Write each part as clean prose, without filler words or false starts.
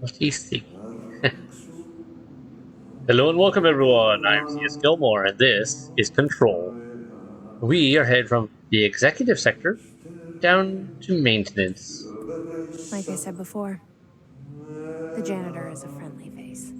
What do you think? Hello and welcome everyone, I'm C.S.Gilmore and this is Control. We are headed from the executive sector down to maintenance. Like I said before, the janitor is a friendly face.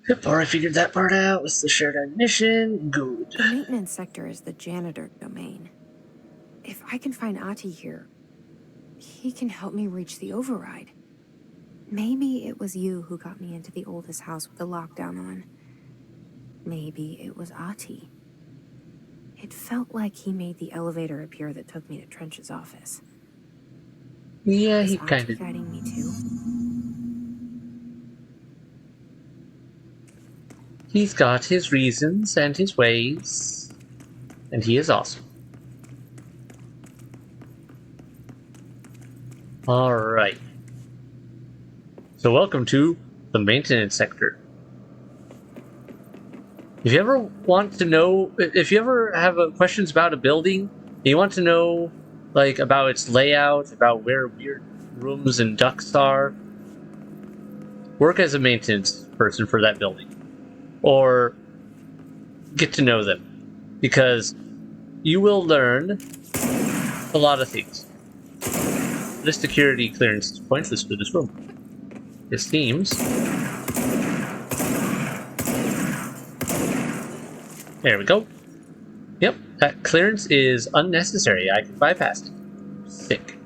Yep, already figured that part out. What's the shared mission? Good. The maintenance sector is the janitor domain. If I can find Ahti here, he can help me reach the override. Maybe it was you who got me into the oldest house with the lockdown on. Maybe it was Ahti. It felt like he made the elevator appear that took me to Trench's office. Yeah, Is he Ahti kind of. guiding me too? He's got his reasons and his ways, and he is awesome. Alright. So, welcome to the maintenance sector. If you ever want to know, if you ever have questions about a building, and you want to know, like, about its layout, about where weird rooms and ducts are, work as a maintenance person for that building. Or get to know them. Because you will learn a lot of things. This security clearance is pointless for this room. It seems. There we go. Yep, that clearance is unnecessary. I can bypass it. Sick.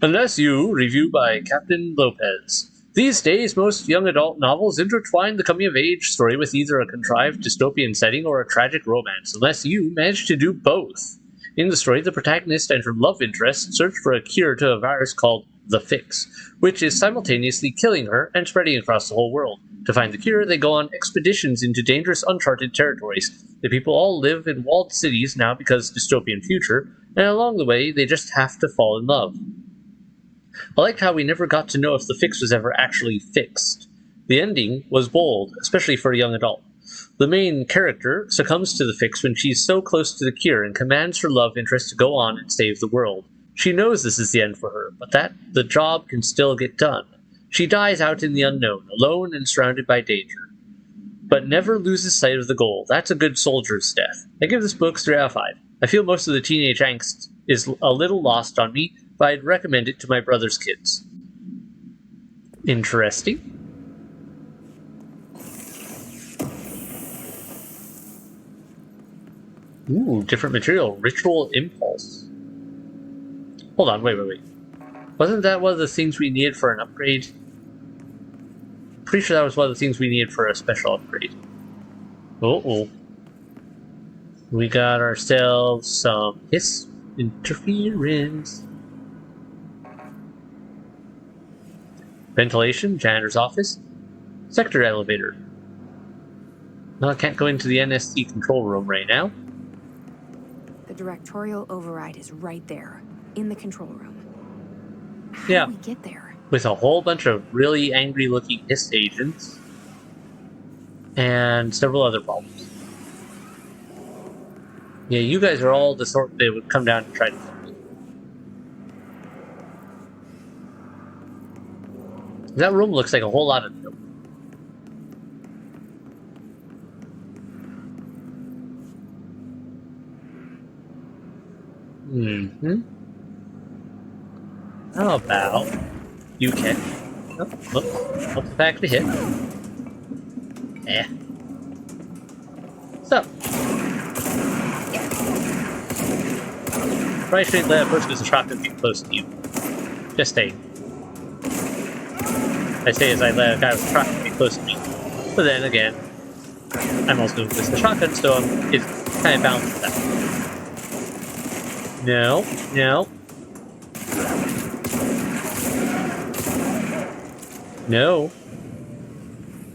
Unless you, review by Captain Lopez. These days, most young adult novels intertwine the coming-of-age story with either a contrived dystopian setting or a tragic romance, unless you manage to do both. In the story, the protagonist and her love interest search for a cure to a virus called the Fix, which is simultaneously killing her and spreading across the whole world. To find the cure, they go on expeditions into dangerous, uncharted territories. The people all live in walled cities now because dystopian future, and along the way, they just have to fall in love. I liked how we never got to know if the fix was ever actually fixed. The ending was bold, especially for a young adult. The main character succumbs to the fix when she's so close to the cure and commands her love interest to go on and save the world. She knows this is the end for her, but that the job can still get done. She dies out in the unknown, alone and surrounded by danger, but never loses sight of the goal. That's a good soldier's death. I give this book 3 out of 5. I feel most of the teenage angst is a little lost on me, but I'd recommend it to my brother's kids. Interesting. Ooh, different material. Ritual Impulse. Hold on, wait. Wasn't that one of the things we needed for an upgrade? Pretty sure that was one of the things we needed for a special upgrade. Uh-oh. We got ourselves some hiss interference. Ventilation, janitor's office, sector elevator. No, I can't go into the NSC control room right now. The directorial override is right there, in the control room. Yeah. How do we get there? With a whole bunch of really angry-looking hiss agents and several other problems. Yeah, you guys are all the sort that would come down and try to kill me. That room looks like a whole lot of dope. How about you kick? Oh, look, not the fact to hit. So, probably shouldn't let a person with a shotgun get close to you. Just saying. I say as I let a guy with a shotgun get close to me. But then again, I'm also with the shotgun, so it's kind of balanced out. No. No.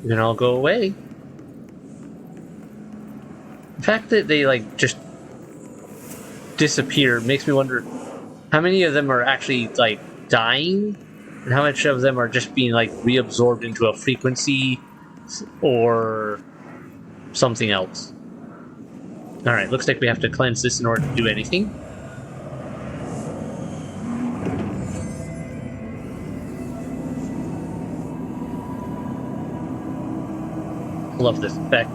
You can all go away. The fact that they, like, just disappear makes me wonder how many of them are actually like dying, and how much of them are just being like reabsorbed into a frequency or something else. All right, looks like we have to cleanse this in order to do anything. Love this effect.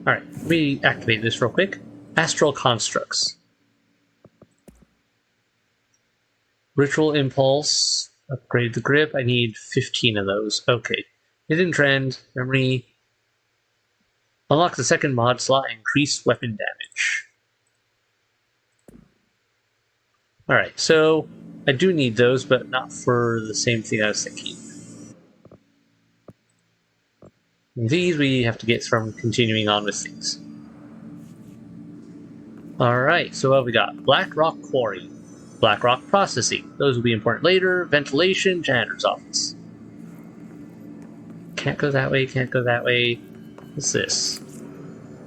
All right, let me activate this real quick. Astral constructs. Ritual impulse. Upgrade the grip. I need 15 of those. Okay. Hidden trend. Memory. Unlock the second mod slot. Increase weapon damage. All right, so I do need those, but not for the same thing I was thinking. These we have to get from continuing on with things. Alright, so what have we got? Black Rock Quarry. Black Rock Processing. Those will be important later. Ventilation, Janitor's Office. Can't go that way, can't go that way. What's this?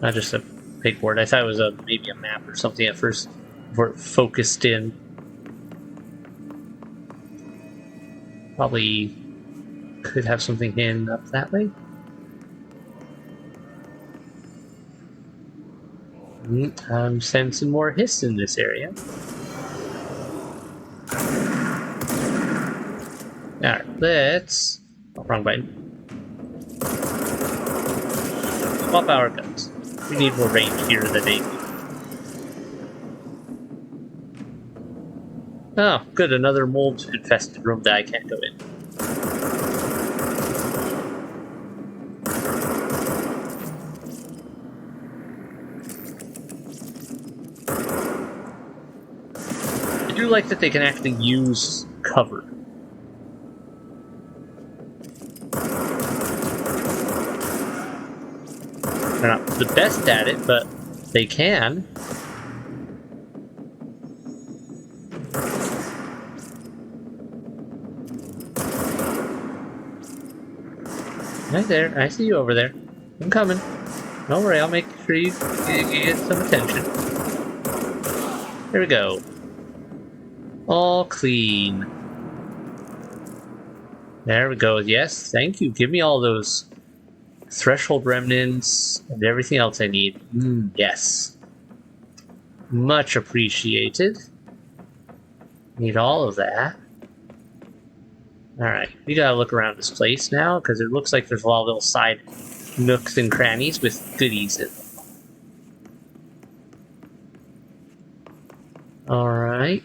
Not just a pegboard. I thought it was maybe a map or something at first before it focused in. Probably could have something hidden up that way. I'm sensing more hiss in this area. Alright, let's... Oh, wrong button. Swap our guns. We need more range here than they do. Oh, good, another mold-infested room that I can't go in. I do like that they can actually use cover. They're not the best at it, but they can. Right there, I see you over there. I'm coming. Don't worry, I'll make sure you get some attention. There we go. All clean. There we go. Yes, thank you. Give me all those threshold remnants and everything else I need. Yes. Much appreciated. Need all of that. Alright, we gotta look around this place now, because it looks like there's a lot of little side nooks and crannies with goodies in them. Alright.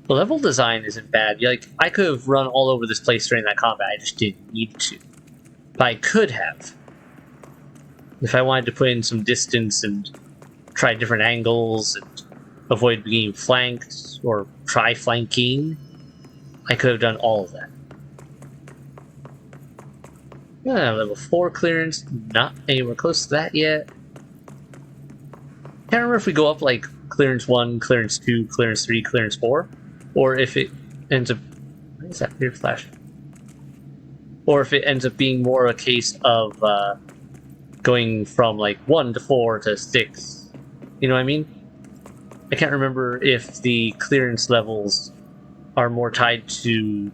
The level design isn't bad. Like, I could have run all over this place during that combat, I just didn't need to. But I could have. If I wanted to put in some distance and try different angles and avoid being flanked or try flanking, I could have done all of that. Yeah, level 4 clearance, not anywhere close to that yet. Can't remember if we go up like clearance 1, clearance 2, clearance 3, clearance 4, or if it ends up... Why is that weird flash? Or if it ends up being more a case of going from like 1 to 4 to 6. You know what I mean? I can't remember if the clearance levels are more tied to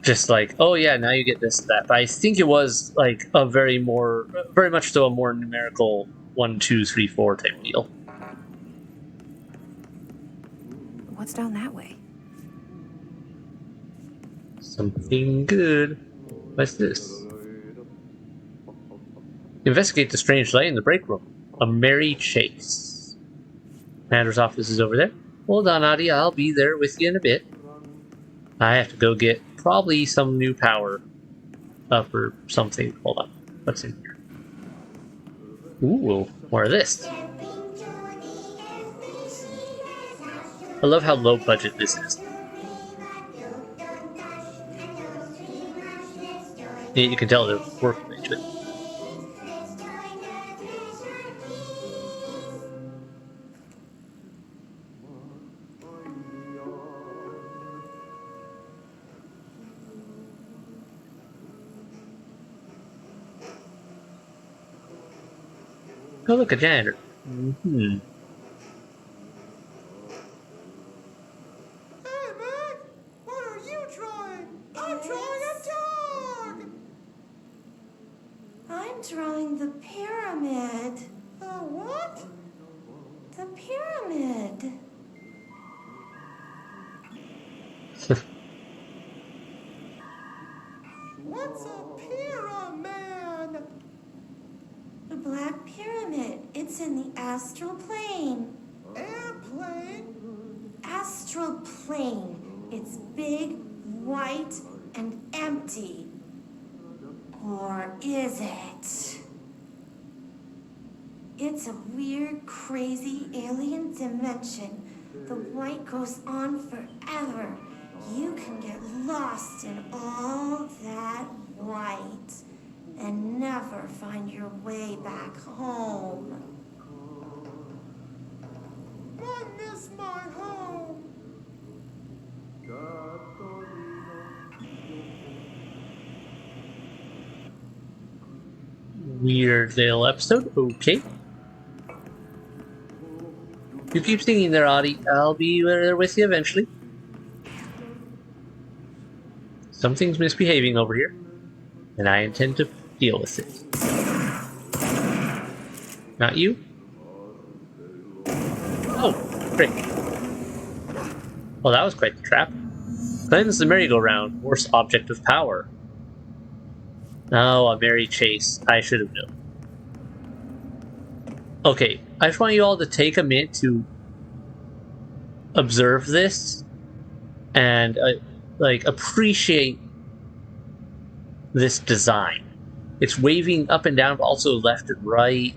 just like, oh yeah, now you get this, that. But I think it was like a very much so a more numerical 1, 2, 3, 4 type deal. What's down that way? Something good. What's this? Investigate the strange light in the break room. A merry chase. Commander's office is over there. Hold on, Ahti, I'll be there with you in a bit. I have to go get probably some new power up or something. Hold on. What's in here? Ooh, more of this. I love how low budget this is. You can tell they're working into it. Oh, look, a janitor. Hmm. Hey, man! What are you drawing? I'm drawing a dog! I'm drawing the pyramid. The what? The pyramid. What's a pyramid? The Black Pyramid. It's in the astral plane. Airplane? Astral plane. It's big, white, and empty. Or is it? It's a weird, crazy alien dimension. The white goes on forever. You can get lost in all that white and never find your way back home. I miss my home. Weird little episode. Okay. You keep singing there, Ahti. I'll be there with you eventually. Something's misbehaving over here, and I intend to deal with it. Not you? Oh, great. Well, that was quite the trap. Cleanse the merry-go-round, worst object of power. Oh, a merry chase. I should have known. Okay, I just want you all to take a minute to observe this and like appreciate this design. It's waving up and down, but also left and right.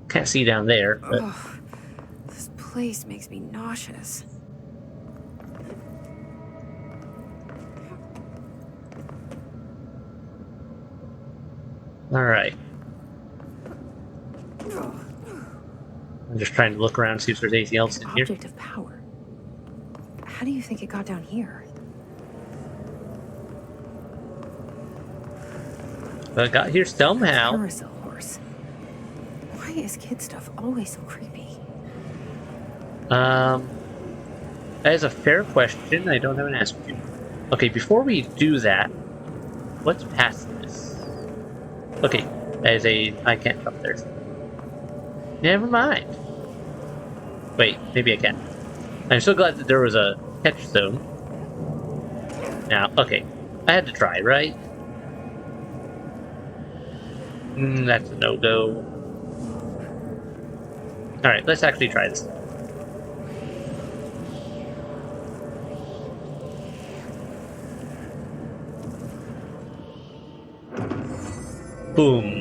Can't see down there. But... Ugh, this place makes me nauseous. All right. I'm just trying to look around, see if there's anything else in here. Object of power. How do you think it got down here? But I got here somehow. Carousel horse. Why is kid stuff always so creepy? That is a fair question. I don't have an answer to. Okay, before we do that, what's past this? Okay, that is a... I can't jump there. Never mind. Wait, maybe I can. I'm so glad that there was a catch zone. Now, okay. I had to try, right? That's a no-go. Alright, let's actually try this. Boom.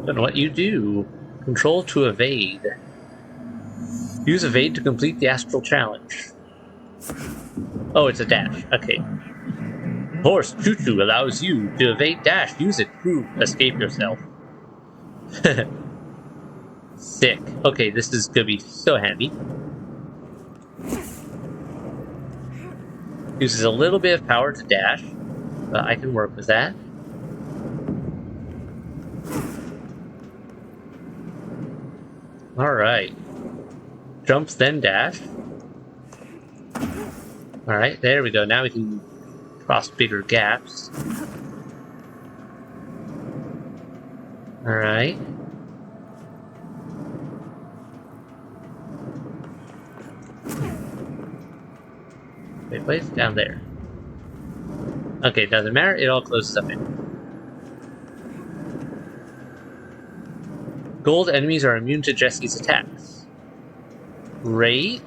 Don't know what you do. Control to evade. Use evade to complete the astral challenge. Oh, it's a dash. Okay. Horse Choo-Choo allows you to evade dash. Use it to escape yourself. Sick. Okay, this is gonna be so handy. Uses a little bit of power to dash, but I can work with that. Alright. Jumps, then dash. Alright, there we go. Now we can cross bigger gaps. Alright. Wait, what's down there? Okay, doesn't matter. It all closes up in. Gold enemies are immune to Jesse's attacks. Great.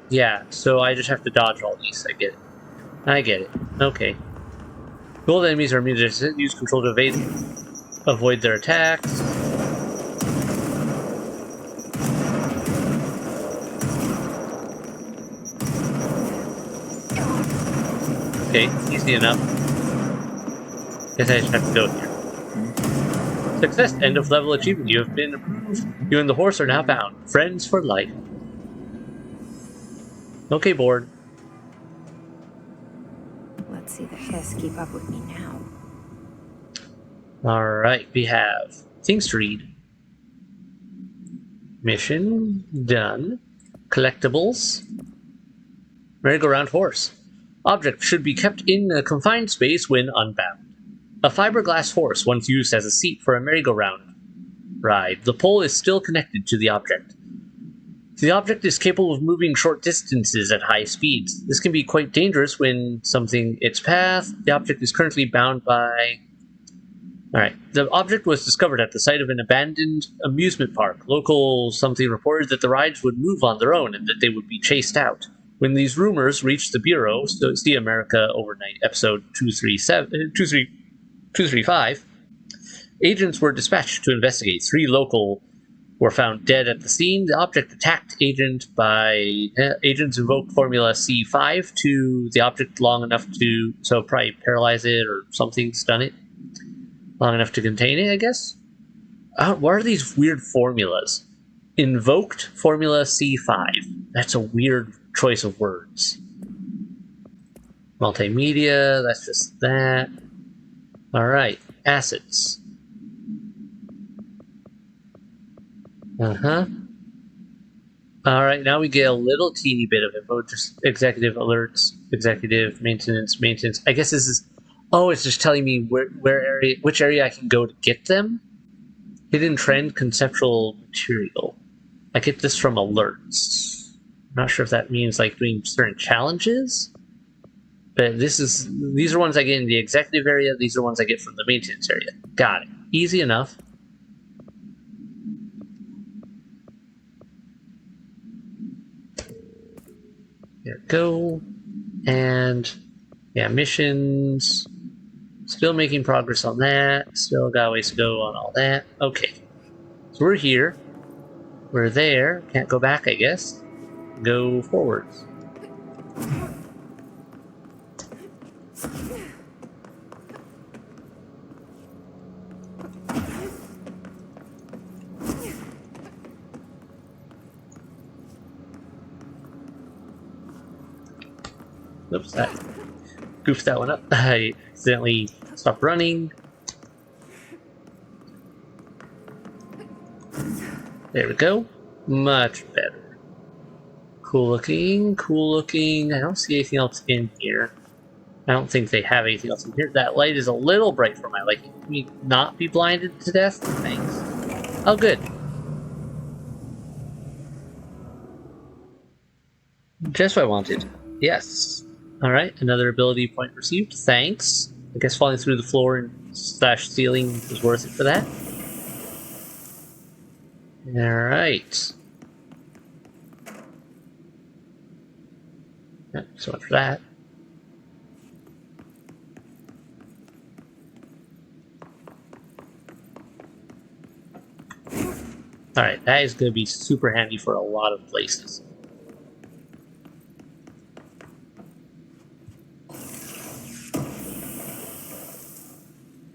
Yeah, so I just have to dodge all these. I get it. I get it. Okay. Gold enemies are immune to Jesse. Use control to evade, avoid their attacks. Okay, easy enough. Guess I just have to go here. Success! End of level achievement. You have been approved. You and the horse are now bound. Friends for life. Okay, board. not see the hiss keep up with me now. Alright, we have things to read. Mission done. Collectibles. Merry-go-round horse. Object should be kept in a confined space when unbound. A fiberglass horse once used as a seat for a merry-go-round ride. The pole is still connected to the object. The object is capable of moving short distances at high speeds. This can be quite dangerous when something its path. The object is currently bound by... Alright. The object was discovered at the site of an abandoned amusement park. Local something reported that the rides would move on their own and that they would be chased out. When these rumors reached the Bureau, See America Overnight, episode 235, agents were dispatched to investigate. 3 local were found dead at the scene. The object attacked agents invoked Formula C5 to the object long enough to, so probably paralyze it or something, stun it. Long enough to contain it, I guess? What are these weird formulas? Invoked Formula C5. That's a weird choice of words. Multimedia, that's just that. Alright, assets. Alright, now we get a little teeny bit of info. Just executive alerts, executive maintenance. I guess this is... Oh, it's just telling me which area I can go to get them? Hidden trend, conceptual material. I get this from alerts. I'm not sure if that means like doing certain challenges. But these are ones I get in the executive area, these are ones I get from the maintenance area. Got it. Easy enough. There we go. And yeah, missions. Still making progress on that. Still got a ways to go on all that. Okay. So we're here. We're there. Can't go back, I guess. Go forwards. Oops, that goofed that one up. I accidentally stopped running. There we go. Much better. Cool looking, cool looking. I don't see anything else in here. I don't think they have anything else in here. That light is a little bright for my liking. Can we not be blinded to death? Thanks. Oh, good. Just what I wanted. Yes. Alright, another ability point received. Thanks. I guess falling through the floor and slash ceiling was worth it for that. Alright. So much for that. Alright, that is going to be super handy for a lot of places.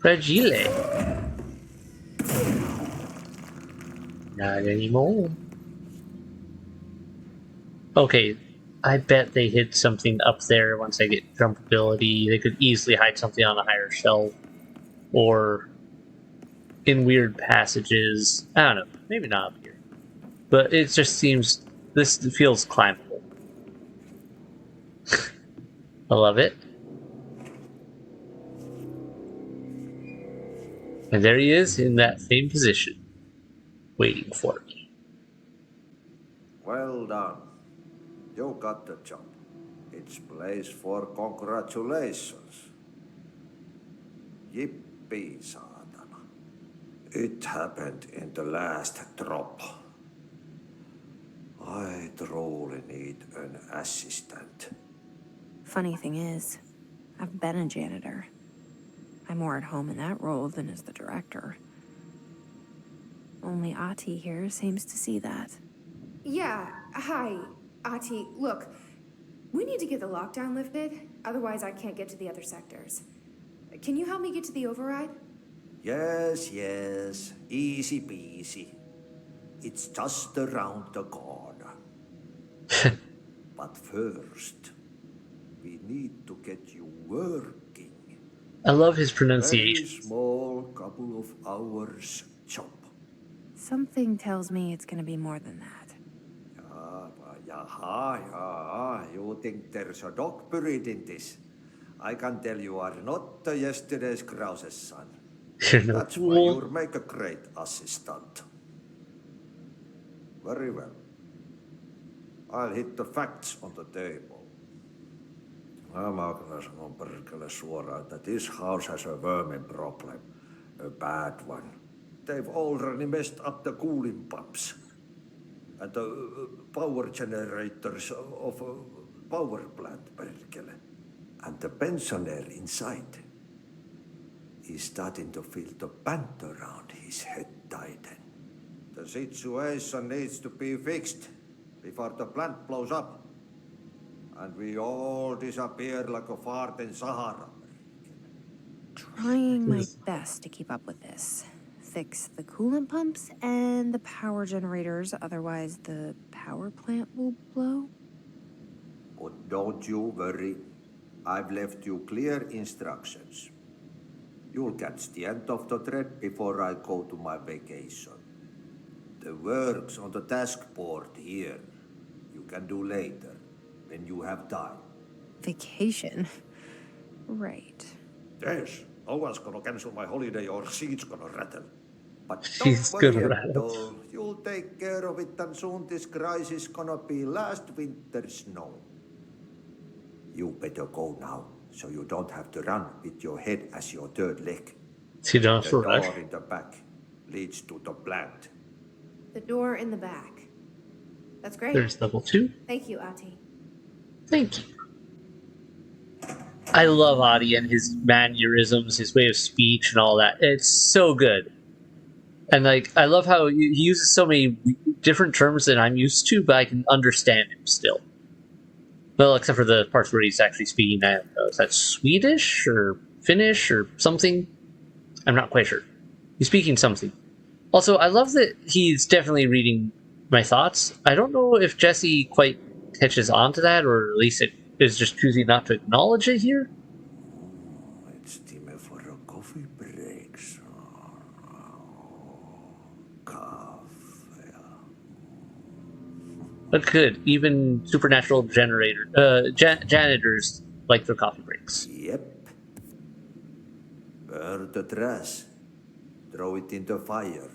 Fragile. Not anymore. Okay, I bet they hid something up there once I get jump ability. They could easily hide something on a higher shelf. Or in weird passages. I don't know. Maybe not up here. But it just seems... This feels climbable. I love it. And there he is in that same position. Waiting for me. Well done. You got the job. It's place for congratulations. Yippee, saatana. It happened in the last drop. I truly need an assistant. Funny thing is, I've been a janitor. I'm more at home in that role than as the director. Only Ahti here seems to see that. Yeah, hi, Ahti. Look, we need to get the lockdown lifted, otherwise I can't get to the other sectors. Can you help me get to the override? Yes, easy peasy. It's just around the corner. But first, We need to get you working. I love his Very pronunciation. small couple of hours job. Something tells me it's gonna be more than that. Yaha. You think there's a dog buried in this? I can tell you are not yesterday's Krause's son. You're no That's why fool. you'll make a great assistant. Very well. I'll hit the facts on the table. Mä kyllä sanon perkele suoraan, that this house has a vermin problem. A bad one. They've already messed up the cooling pumps. And the power generators of a power plant, perkele. And the pensioner inside is starting to feel the band around his head tighten. The situation needs to be fixed before the plant blows up. And we all disappear like a fart in Sahara. Trying my best to keep up with this. Fix the coolant pumps and the power generators, otherwise the power plant will blow. But don't you worry. I've left you clear instructions. You'll catch the end of the thread before I go to my vacation. The work's on the task board here. You can do later, when you have time. Vacation? Right. Yes, no one's gonna cancel my holiday or seat's gonna rattle. But She's don't worry gonna at rattle. all. You'll take care of it and soon this crisis gonna be last winter's snow. You better go now, so you don't have to run with your head as your third leg. So you don't have The to door rush. in the back leads to the plant. The door in the back. That's great. There's level 2. Thank you, Ahti. Thank you. I love Ahti and his mannerisms, his way of speech, and all that. It's so good. And like, I love how he uses so many different terms that I'm used to, but I can understand him still. Well, except for the parts where he's actually speaking that. Is that Swedish or Finnish or something? I'm not quite sure. He's speaking something. Also, I love that he's definitely reading my thoughts. I don't know if Jesse quite catches on to that, or at least it is just choosing not to acknowledge it here. It's time for a coffee break. Coffee. But good. Even supernatural janitors like their coffee breaks. Yep. Burn the trash. Throw it in the fire.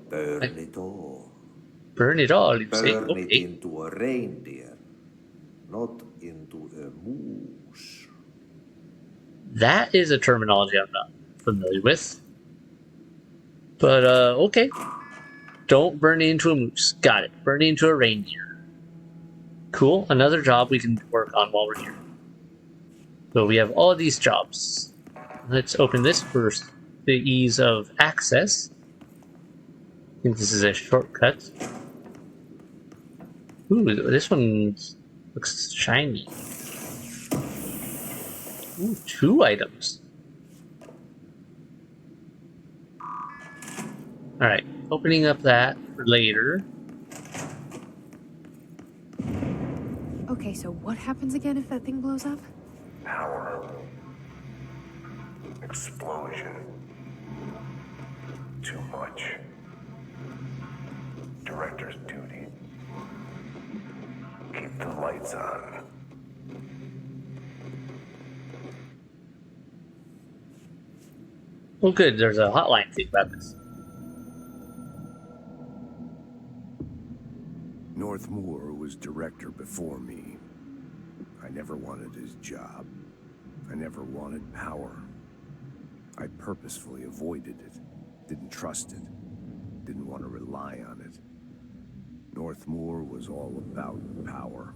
Burn it all. Burn it all, you say? Burn it Okay. into a reindeer, not into a moose. That is a terminology I'm not familiar with. But, okay. Don't burn it into a moose. Got it. Burn it into a reindeer. Cool. Another job we can work on while we're here. So we have all these jobs. Let's open this first. The ease of access. I think this is a shortcut. Ooh, this one looks shiny. Ooh, 2 items. Alright, opening up that for later. Okay, so what happens again if that thing blows up? Power. Explosion. Too much. Director's duty. Keep the lights on. Oh good, there's a hotline thing about this. Northmoor was director before me. I never wanted his job. I never wanted power. I purposefully avoided it. Didn't trust it. Didn't want to rely on it. Northmoor was all about power.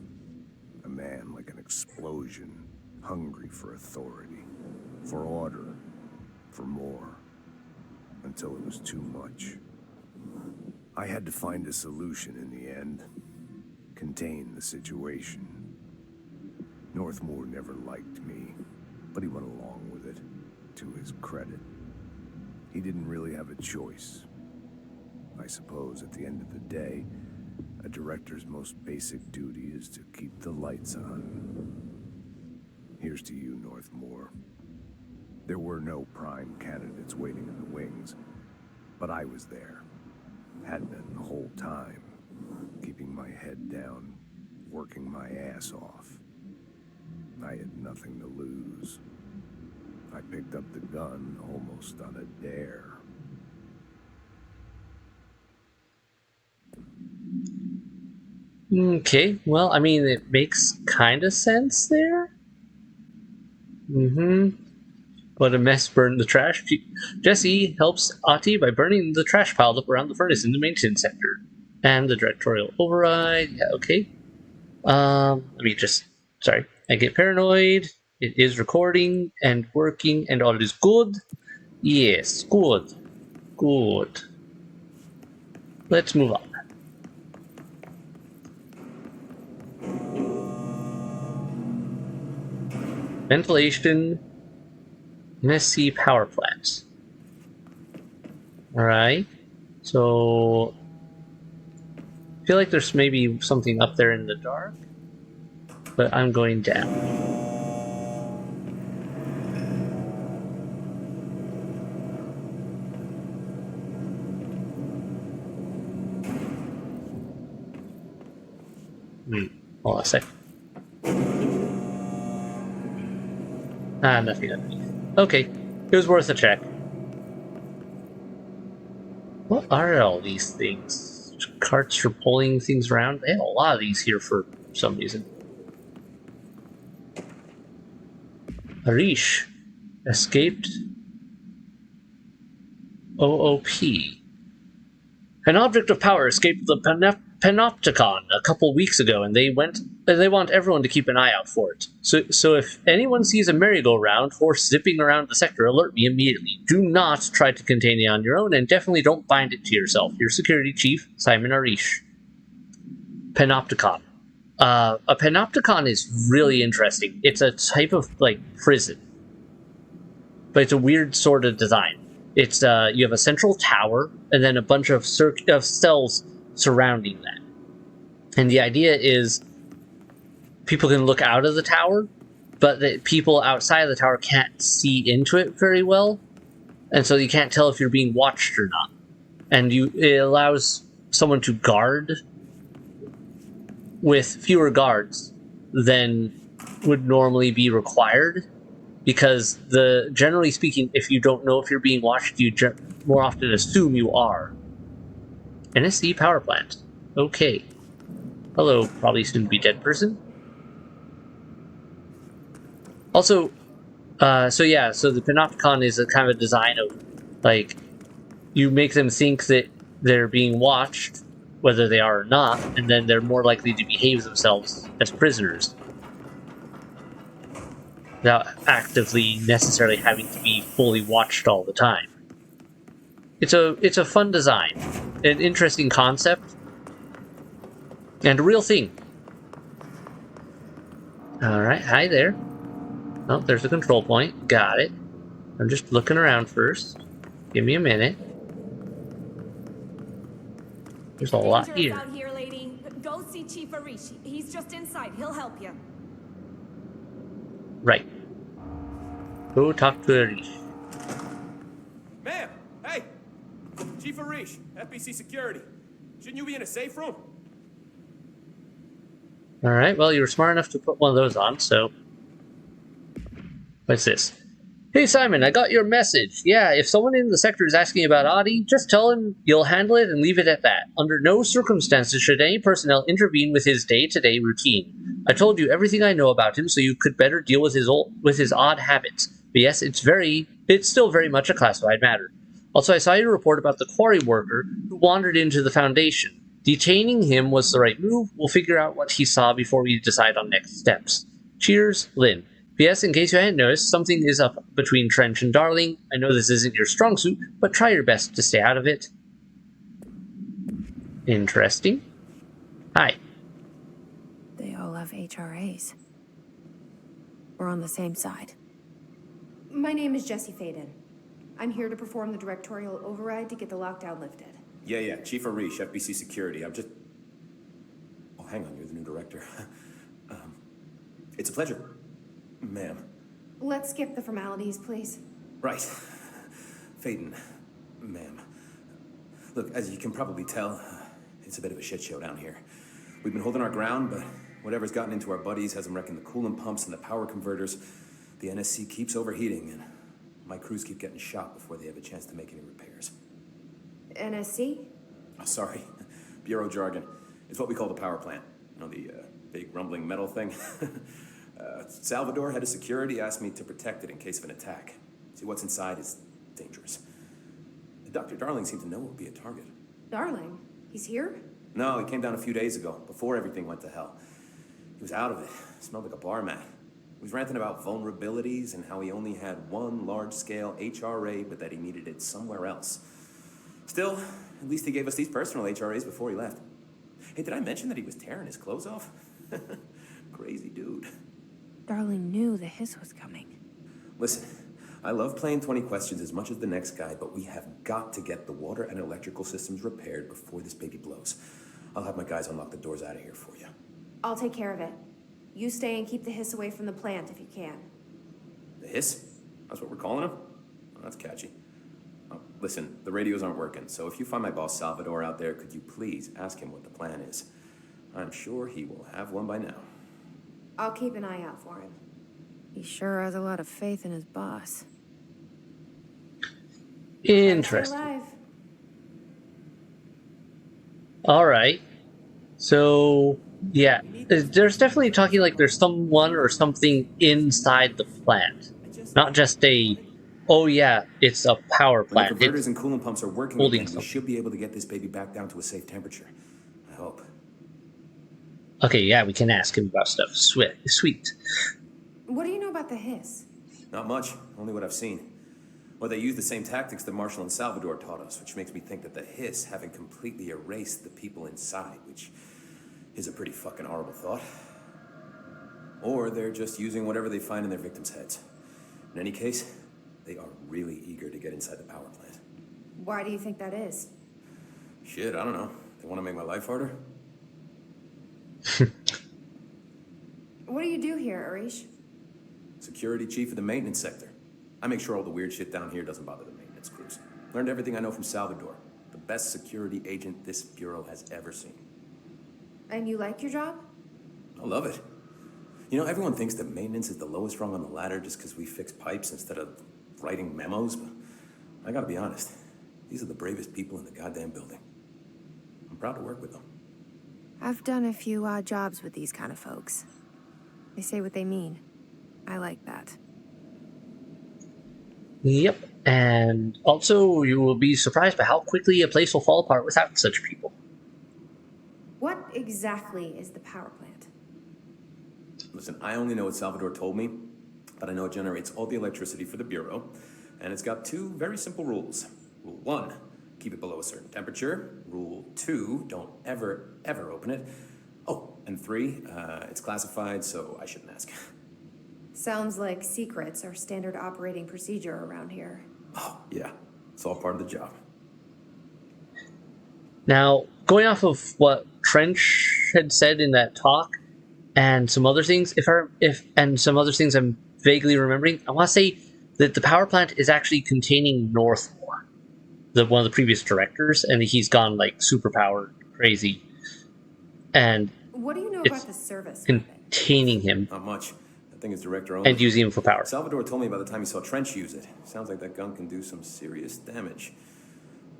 A man like an explosion, hungry for authority, for order, for more, until it was too much. I had to find a solution in the end. Contain the situation. Northmoor never liked me, but he went along with it, to his credit. He didn't really have a choice. I suppose at the end of the day, A director's most basic duty is to keep the lights on. Here's to you, Northmore. There were no prime candidates waiting in the wings, but I was there. Had been the whole time, keeping my head down, working my ass off. I had nothing to lose. I picked up the gun almost on a dare. Okay, well, I mean, it makes kind of sense there. What a mess, burn the trash. Jesse helps Ahti by burning the trash piled up around the furnace in the maintenance sector. And the directorial override, yeah, okay. Let me just, sorry, I get paranoid. It is recording and working and all is good. Yes, good. Good. Let's move on. Ventilation, messy power plants. Alright, so I feel like there's maybe something up there in the dark, but I'm going down. Hold on a sec. Nothing underneath. Okay, it was worth a check. What are all these things? Carts for pulling things around? They have a lot of these here for some reason. Arish escaped OOP. An object of power escaped the Panopticon a couple weeks ago, and they want everyone to keep an eye out for it. So if anyone sees a merry-go-round horse zipping around the sector, alert me immediately. Do not try to contain it on your own, and definitely don't bind it to yourself. Your security chief, Simon Arish. Panopticon. A Panopticon is really interesting. It's a type of, like, prison. But it's a weird sort of design. It's, you have a central tower, and then a bunch of cells surrounding that. And the idea is people can look out of the tower, but the people outside of the tower can't see into it very well, and so you can't tell if you're being watched or not. And it allows someone to guard with fewer guards than would normally be required, because generally speaking, if you don't know if you're being watched, you more often assume you are. NSC power plant. Okay. Hello, probably soon-to-be-dead person. Also, so the Panopticon is a kind of a design of, like, you make them think that they're being watched, whether they are or not, and then they're more likely to behave themselves as prisoners, without actively necessarily having to be fully watched all the time. It's a fun design, an interesting concept, and a real thing. Alright, hi there. Oh, there's a control point. Got it. I'm just looking around first. Give me a minute. There's a lot here. Out here, lady. Go see Chief Arish. He's just inside. He'll help you. Right. Go talk to Arish. Ma'am! Hey! Chief Arish, FBC Security. Shouldn't you be in a safe room? Alright, well, you were smart enough to put one of those on, so... What's this? Hey Simon, I got your message. Yeah, if someone in the sector is asking about Ahti, just tell him you'll handle it and leave it at that. Under no circumstances should any personnel intervene with his day-to-day routine. I told you everything I know about him so you could better deal with his odd habits. But yes, it's still very much a classified matter. Also, I saw your report about the quarry worker who wandered into the Foundation. Detaining him was the right move. We'll figure out what he saw before we decide on next steps. Cheers, Lynn. P.S. In case you hadn't noticed, something is up between Trench and Darling. I know this isn't your strong suit, but try your best to stay out of it. Interesting. Hi. They all have HRAs. We're on the same side. My name is Jesse Faden. I'm here to perform the directorial override to get the lockdown lifted. Yeah, Chief Arish, FBC Security. hang on, you're the new director. It's a pleasure, ma'am. Let's skip the formalities, please. Right. Phaeton, ma'am. Look, as you can probably tell, it's a bit of a shit show down here. We've been holding our ground, but whatever's gotten into our buddies has them wrecking the coolant pumps and the power converters. The NSC keeps overheating, and my crews keep getting shot before they have a chance to make any repairs. NSC? Oh, sorry. Bureau jargon. It's what we call the power plant. You know, the big rumbling metal thing? Salvador, head of security, asked me to protect it in case of an attack. See, what's inside is dangerous. Dr. Darling seemed to know it would be a target. Darling? He's here? No, he came down a few days ago, before everything went to hell. He was out of it. Smelled like a bar mat. He was ranting about vulnerabilities and how he only had one large-scale HRA, but that he needed it somewhere else. Still, at least he gave us these personal HRAs before he left. Hey, did I mention that he was tearing his clothes off? Crazy dude. Darling knew the hiss was coming. Listen, I love playing 20 questions as much as the next guy, but we have got to get the water and electrical systems repaired before this baby blows. I'll have my guys unlock the doors out of here for you. I'll take care of it. You stay and keep the hiss away from the plant if you can. The hiss? That's what we're calling him? Oh, that's catchy. Oh, listen, the radios aren't working, so if you find my boss Salvador out there, could you please ask him what the plan is? I'm sure he will have one by now. I'll keep an eye out for him. He sure has a lot of faith in his boss. Interesting. Alive. All right. So, yeah, there's definitely talking like there's someone or something inside the plant. Not just a, oh yeah, it's a power When plant. the converters and coolant pumps are working holding again, we something. should be able to get this baby back down to a safe temperature. I hope. Okay, yeah, we can ask him about stuff. Sweet. What do you know about the hiss? Not much, only what I've seen. Well, they use the same tactics that Marshall and Salvador taught us, which makes me think that the hiss haven't completely erased the people inside, which is a pretty fucking horrible thought. Or they're just using whatever they find in their victims' heads. In any case, they are really eager to get inside the power plant. Why do you think that is? Shit, I don't know. They want to make my life harder? What do you do here, Arish? Security chief of the maintenance sector. I make sure all the weird shit down here doesn't bother the maintenance crews. Learned everything I know from Salvador. The best security agent this bureau has ever seen. And you like your job? I love it. You know, everyone thinks that maintenance is the lowest rung on the ladder just because we fix pipes instead of writing memos, but I gotta be honest. These are the bravest people in the goddamn building. I'm proud to work with them. I've done a few odd jobs with these kind of folks. They say what they mean. I like that. Yep, and also you will be surprised by how quickly a place will fall apart without such people. What exactly is the power plant? Listen, I only know what Salvador told me, but I know it generates all the electricity for the Bureau, and it's got two very simple rules. Rule 1, keep it below a certain temperature. Rule 2, don't ever open it. Oh, and 3, it's classified, so I shouldn't ask. Sounds like secrets are standard operating procedure around here. Oh, yeah. It's all part of the job. Now, going off of what Trench had said in that talk, and some other things, some other things I'm vaguely remembering, I want to say that the power plant is actually containing Northmore, one of the previous directors, and he's gone like superpowered crazy, and what do you know about the service? Containing him. Not much. That thing is director only. And using him for power. Salvador told me by the time he saw Trench use it. Sounds like that gun can do some serious damage.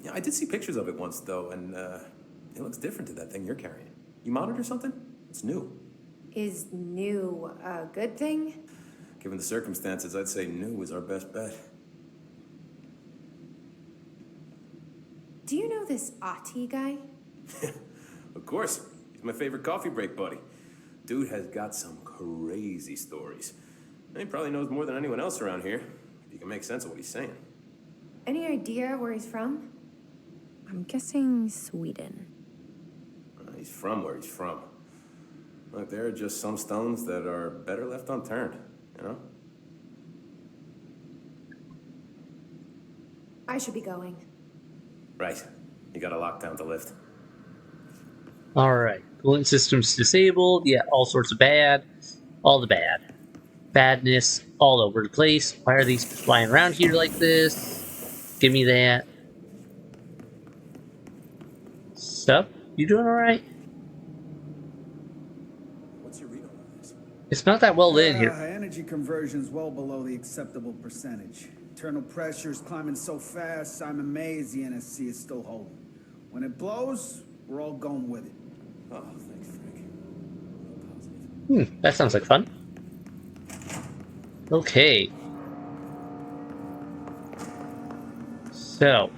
Yeah, I did see pictures of it once, though, and it looks different to that thing you're carrying. You monitor something? It's new. Is new a good thing? Given the circumstances, I'd say new is our best bet. Do you know this Ahti guy? Of course. He's my favorite coffee break buddy. Dude has got some crazy stories. And he probably knows more than anyone else around here, if you can make sense of what he's saying. Any idea where he's from? I'm guessing Sweden. He's from where he's from. Look, there are just some stones that are better left unturned, you know? I should be going. Right. You got a lockdown to lift. Alright, Coolant systems disabled. Yeah, all sorts of bad. All the bad. Badness all over the place. Why are these flying around here like this? Give me that. Sup? You doing alright? What's your read on all this? It's not that well lit here. Energy conversion's well below the acceptable percentage. Internal pressure's climbing so fast, I'm amazed the NSC is still holding. When it blows, we're all going with it. Oh, thanks, Frank. Real positive. That sounds like fun. Okay. So,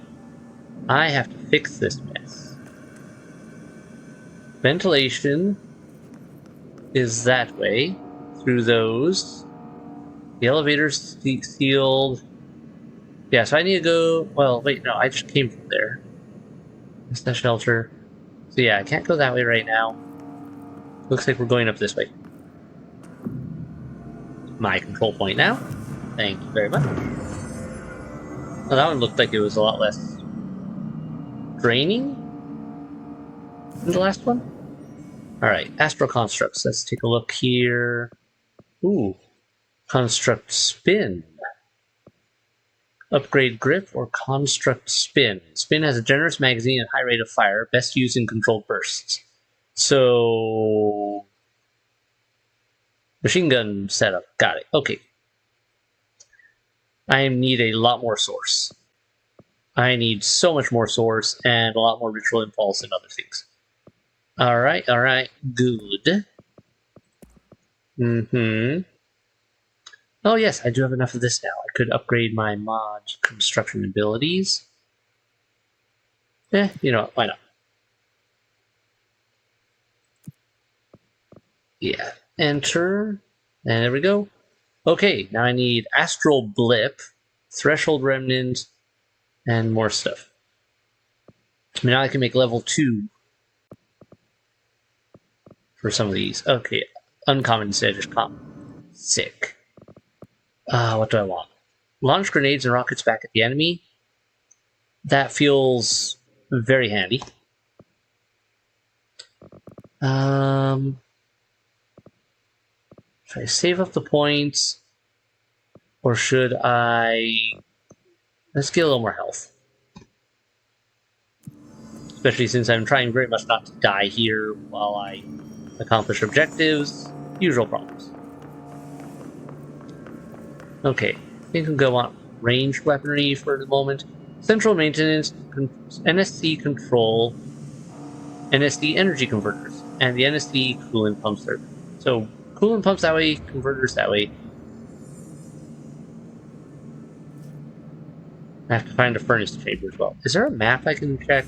I have to fix this mess. Ventilation is that way, through those. The elevator's sealed. Yeah, so I need to go... Well, wait, no, I just came from there. It's the shelter. So yeah, I can't go that way right now. Looks like we're going up this way. My control point now. Thank you very much. Well, that one looked like it was a lot less draining than the last one. Alright, astral constructs. Let's take a look here. Ooh. Construct spin. Upgrade grip or construct spin. Spin has a generous magazine and high rate of fire, best used in controlled bursts. So... Machine gun setup. Got it. Okay. I need a lot more source. I need so much more source and a lot more ritual impulse and other things. Alright, good. Oh yes, I do have enough of this now. I could upgrade my mod construction abilities. You know what, why not? Yeah, enter, and there we go. Okay, now I need Astral Blip, Threshold Remnant, and more stuff. Now I can make level 2 for some of these. Okay, uncommon instead of just common. Sick. What do I want? Launch grenades and rockets back at the enemy. That feels very handy. Should I save up the points? Or should I... Let's get a little more health. Especially since I'm trying very much not to die here while I accomplish objectives. Usual problems. Okay, I think we'll go on ranged weaponry for the moment. Central maintenance, NSC control, NSC energy converters, and the NSC coolant pumps there. So coolant pumps that way, converters that way. I have to find a furnace chamber as well. Is there a map I can check?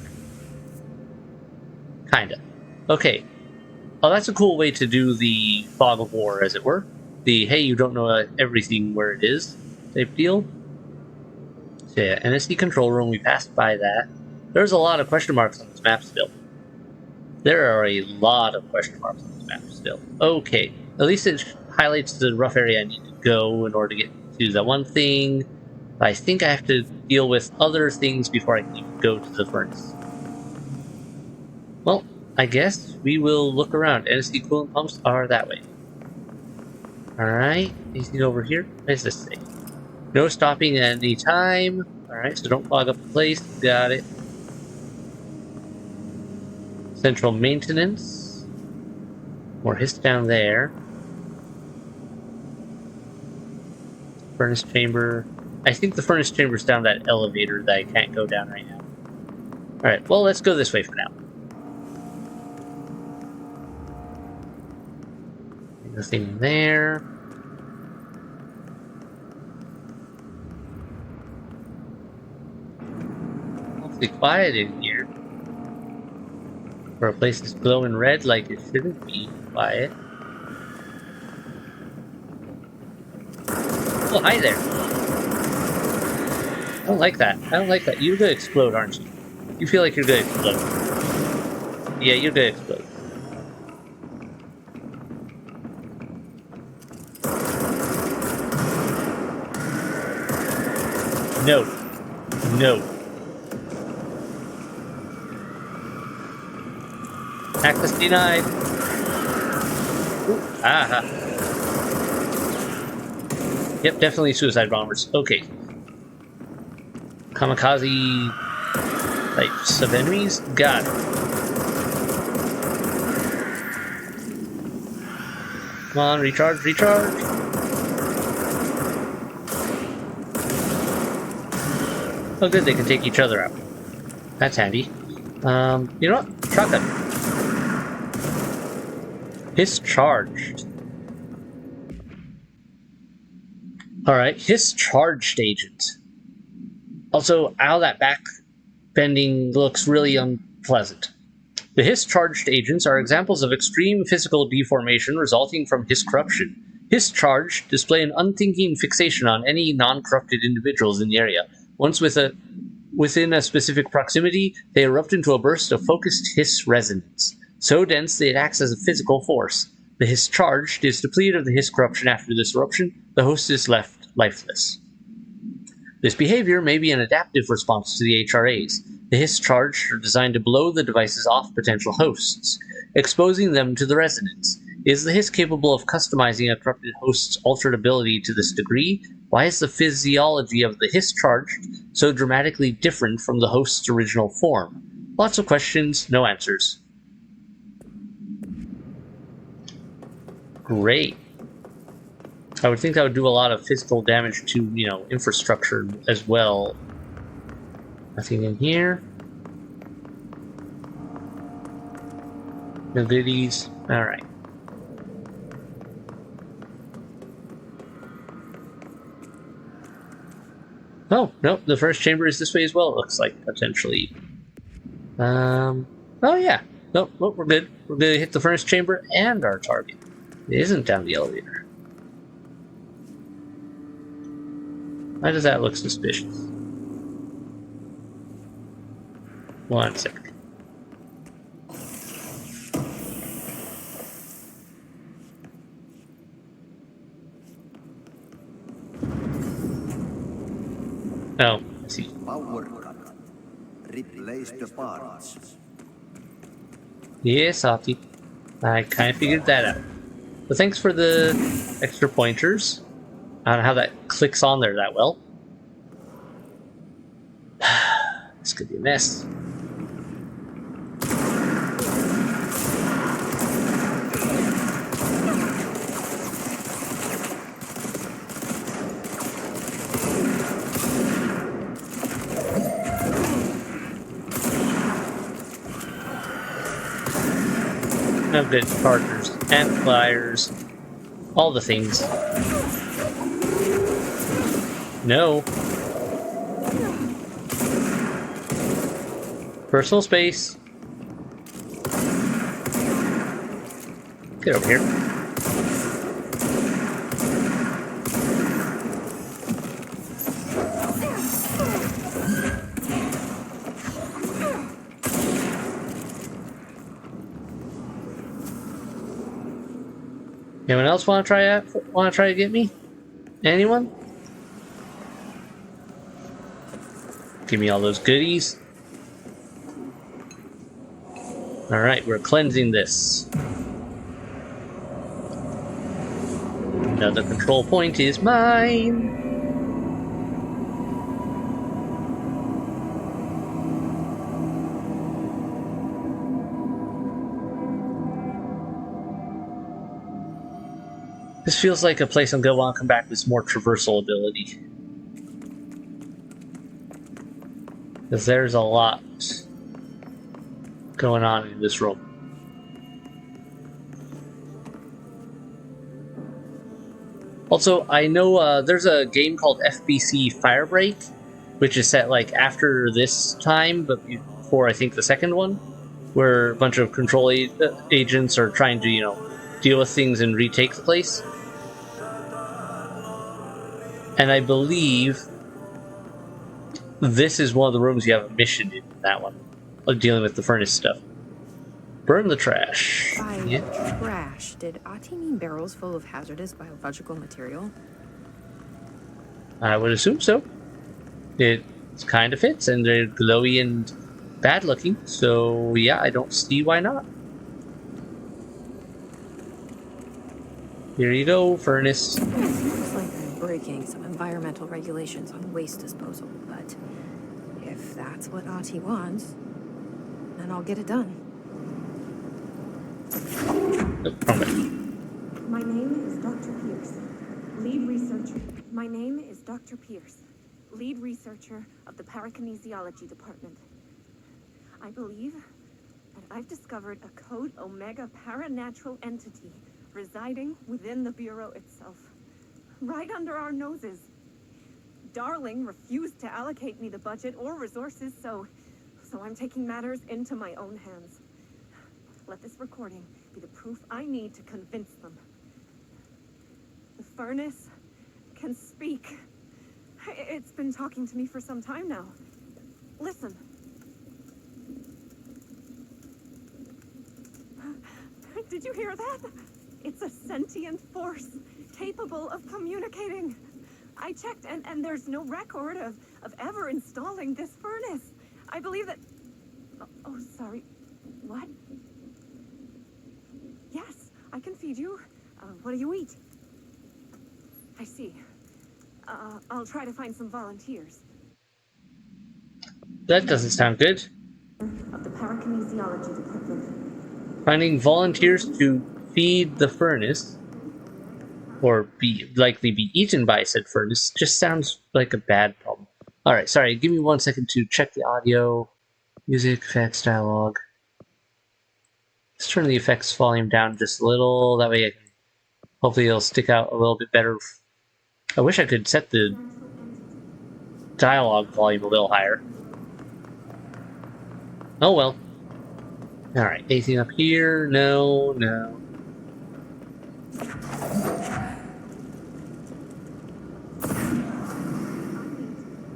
Kinda. Okay. Oh, that's a cool way to do the fog of war, as it were. The, hey, you don't know everything where it is type deal. So yeah, NSC control room, we passed by that. There's a lot of question marks on this map still. There are a lot of question marks on this map still. Okay, at least it highlights the rough area I need to go in order to get to the one thing. I think I have to deal with other things before I can even go to the furnace. Well, I guess we will look around. NSC coolant pumps are that way. Alright, anything over here? What does this say? No stopping at any time. Alright, so don't clog up the place. Got it. Central maintenance. More hiss down there. Furnace chamber. I think the furnace chamber's down that elevator that I can't go down right now. Alright, well, let's go this way for now. Nothing there. Awfully quiet in here. For a place that's glowing red like it shouldn't be quiet. Oh, hi there. I don't like that. I don't like that. You're gonna explode, aren't you? You feel like you're gonna explode. Yeah, you're gonna explode. No. No. Access denied. Ooh, aha. Yep, definitely suicide bombers. Okay. Kamikaze types of enemies? Got it. Come on, recharge, recharge. Oh good, they can take each other out. That's handy. You know what? Shotgun. Hiss charged. Alright, Hiss charged agent. Also, how that back bending looks really unpleasant. The Hiss charged agents are examples of extreme physical deformation resulting from Hiss corruption. Hiss charged display an unthinking fixation on any non-corrupted individuals in the area. Once within a specific proximity, they erupt into a burst of focused Hiss resonance. So dense that it acts as a physical force. The Hiss charged is depleted of the Hiss corruption after this eruption. The host is left lifeless. This behavior may be an adaptive response to the HRAs. The Hiss charged are designed to blow the devices off potential hosts, exposing them to the resonance. Is the Hiss capable of customizing a corrupted host's altered ability to this degree? Why is the physiology of the Hiss charged so dramatically different from the host's original form? Lots of questions, no answers. Great. I would think that would do a lot of physical damage to, you know, infrastructure as well. Nothing in here. No goodies. Alright. Oh, nope, the first chamber is this way as well, it looks like, potentially. Oh yeah. Nope, we're good. We're gonna hit the furnace chamber and our target. It isn't down the elevator. Why does that look suspicious? One sec. Oh, I see. Power cut. Replace the parts. Yes, Ahti. I kind of figured that out. But thanks for the extra pointers. I don't know how that clicks on there that well. This could be a mess. No good partners, amplifiers, all the things. No. Personal space. Get over here. Anyone else want to try to get me? Anyone? Give me all those goodies. Alright, we're cleansing this. Another control point is mine. This feels like a place I'm going to want to come back with more traversal ability. Because there's a lot going on in this room. Also, I know there's a game called FBC Firebreak, which is set like after this time, but before I think the second one, where a bunch of control agents are trying to, you know, deal with things and retake the place. And I believe this is one of the rooms you have a mission in that one, dealing with the furnace stuff. Burn the trash. By trash, did Ahti mean barrels full of hazardous biological material? I would assume so. It kind of fits, and they're glowy and bad looking, so yeah, I don't see why not. Here you go, furnace. Looks like I'm breaking some environmental regulations on waste disposal, but if that's what Ahti wants, then I'll get it done. Oh, wrong way. My name is Dr. Pierce, lead researcher. My name is Dr. Pierce, lead researcher of the Parakinesiology Department. I believe that I've discovered a Code Omega paranatural entity residing within the Bureau itself, right under our noses. Darling refused to allocate me the budget or resources, so I'm taking matters into my own hands. Let this recording be the proof I need to convince them. The furnace can speak. It's been talking to me for some time now. Listen. Did you hear that? It's a sentient force, capable of communicating. I checked, and there's no record of ever installing this furnace. I believe that... Oh, sorry. What? Yes, I can feed you. What do you eat? I see. I'll try to find some volunteers. That doesn't sound good. Of the Parakinesiology Department. Finding volunteers to feed the furnace, or likely be eaten by said furnace, just sounds like a bad problem. Alright, sorry, give me 1 second to check the audio, music, effects, dialogue. Let's turn the effects volume down just a little, that way hopefully it'll stick out a little bit better. I wish I could set the dialogue volume a little higher. Oh well. Alright, anything up here? No.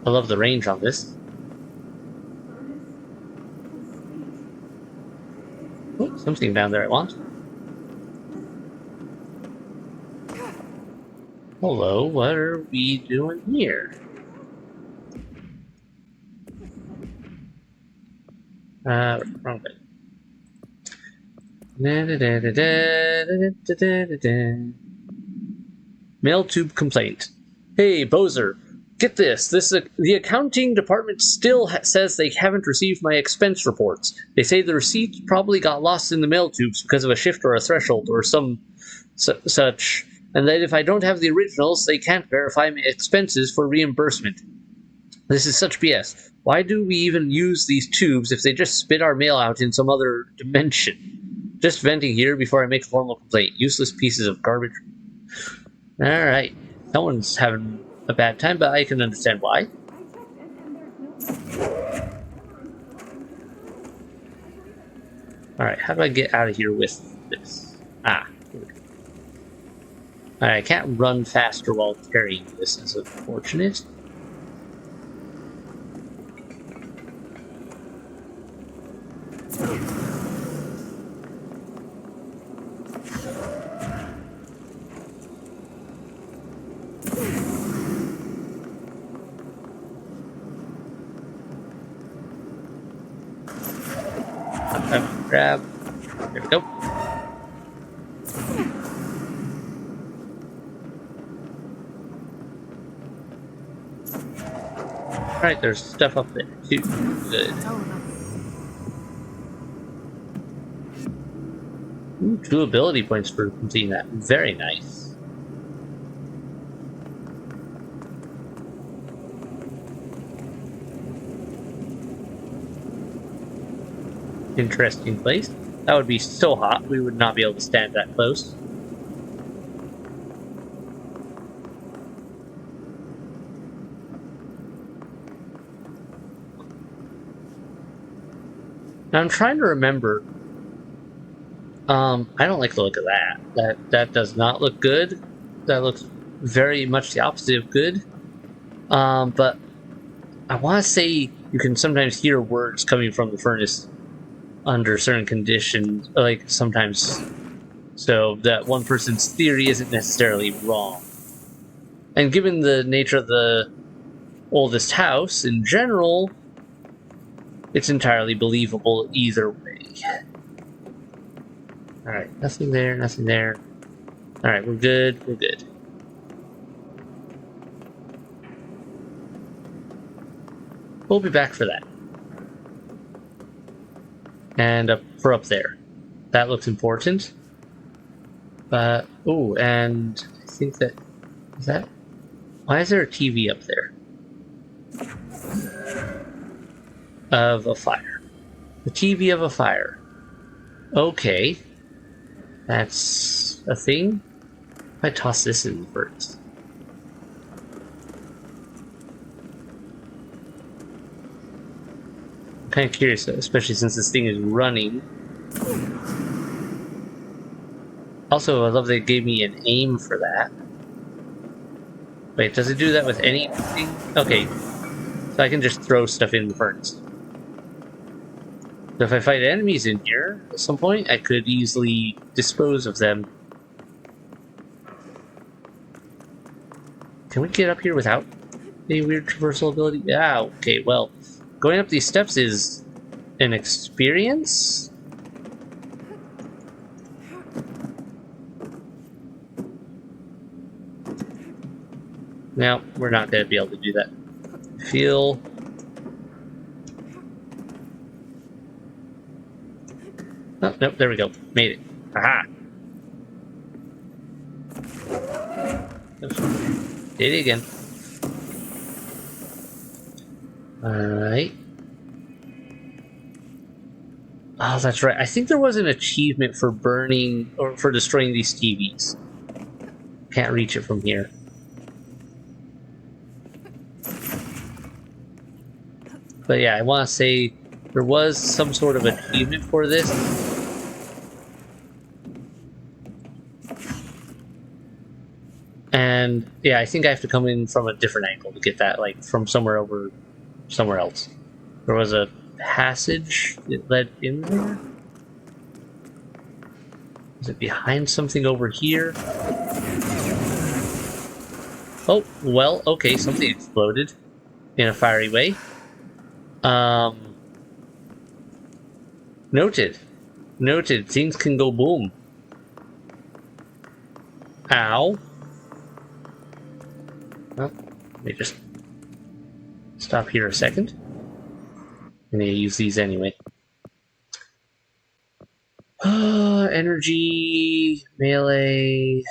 I love the range on this. Oh, something down there I want. Hello, what are we doing here? Wrong way. Mail tube complaint. Hey, Bozer, get this. The accounting department still says they haven't received my expense reports. They say the receipts probably got lost in the mail tubes because of a shift or a threshold or some such, and that if I don't have the originals, they can't verify my expenses for reimbursement. This is such BS. Why do we even use these tubes if they just spit our mail out in some other dimension? Just venting here before I make a formal complaint. Useless pieces of garbage. Alright. Someone's having a bad time, but I can understand why. Alright, how do I get out of here with this? Ah. Alright, I can't run faster while carrying this. It's unfortunate. Grab. There we go. Alright, there's stuff up there too. Good. Ooh, 2 ability points for completing that. Very nice. Interesting place. That would be so hot, we would not be able to stand that close. Now I'm trying to remember. I don't like the look of that. That does not look good. That looks very much the opposite of good. But I want to say you can sometimes hear words coming from the furnace under certain conditions, like sometimes, so that one person's theory isn't necessarily wrong. And given the nature of the oldest house in general, it's entirely believable either way. Alright, nothing there, nothing there. Alright, we're good. We're good. We'll be back for that. And up there. That looks important. Oh, and I think that... Is that... Why is there a TV up there? Of a fire. The TV of a fire. Okay. That's a thing? If I toss this in first. I'm kind of curious, especially since this thing is running. Also, I love they gave me an aim for that. Wait, does it do that with anything? Okay. So I can just throw stuff in the furnace. So if I fight enemies in here, at some point, I could easily dispose of them. Can we get up here without a weird traversal ability? Yeah, okay, well, going up these steps is an experience? No, we're not going to be able to do that. Feel... Oh, nope, there we go. Made it. Aha! Oops. Did it again. Alright. Oh, that's right. I think there was an achievement for burning, or for destroying these TVs. Can't reach it from here. But yeah, I want to say there was some sort of achievement for this. And yeah, I think I have to come in from a different angle to get that, like from somewhere over somewhere else. There was a passage that led in there. Is it behind something over here? Oh, well, okay, something exploded in a fiery way. Noted. Noted. Things can go boom. Ow. Well, let me just stop here a second. I'm gonna use these anyway. Energy, melee,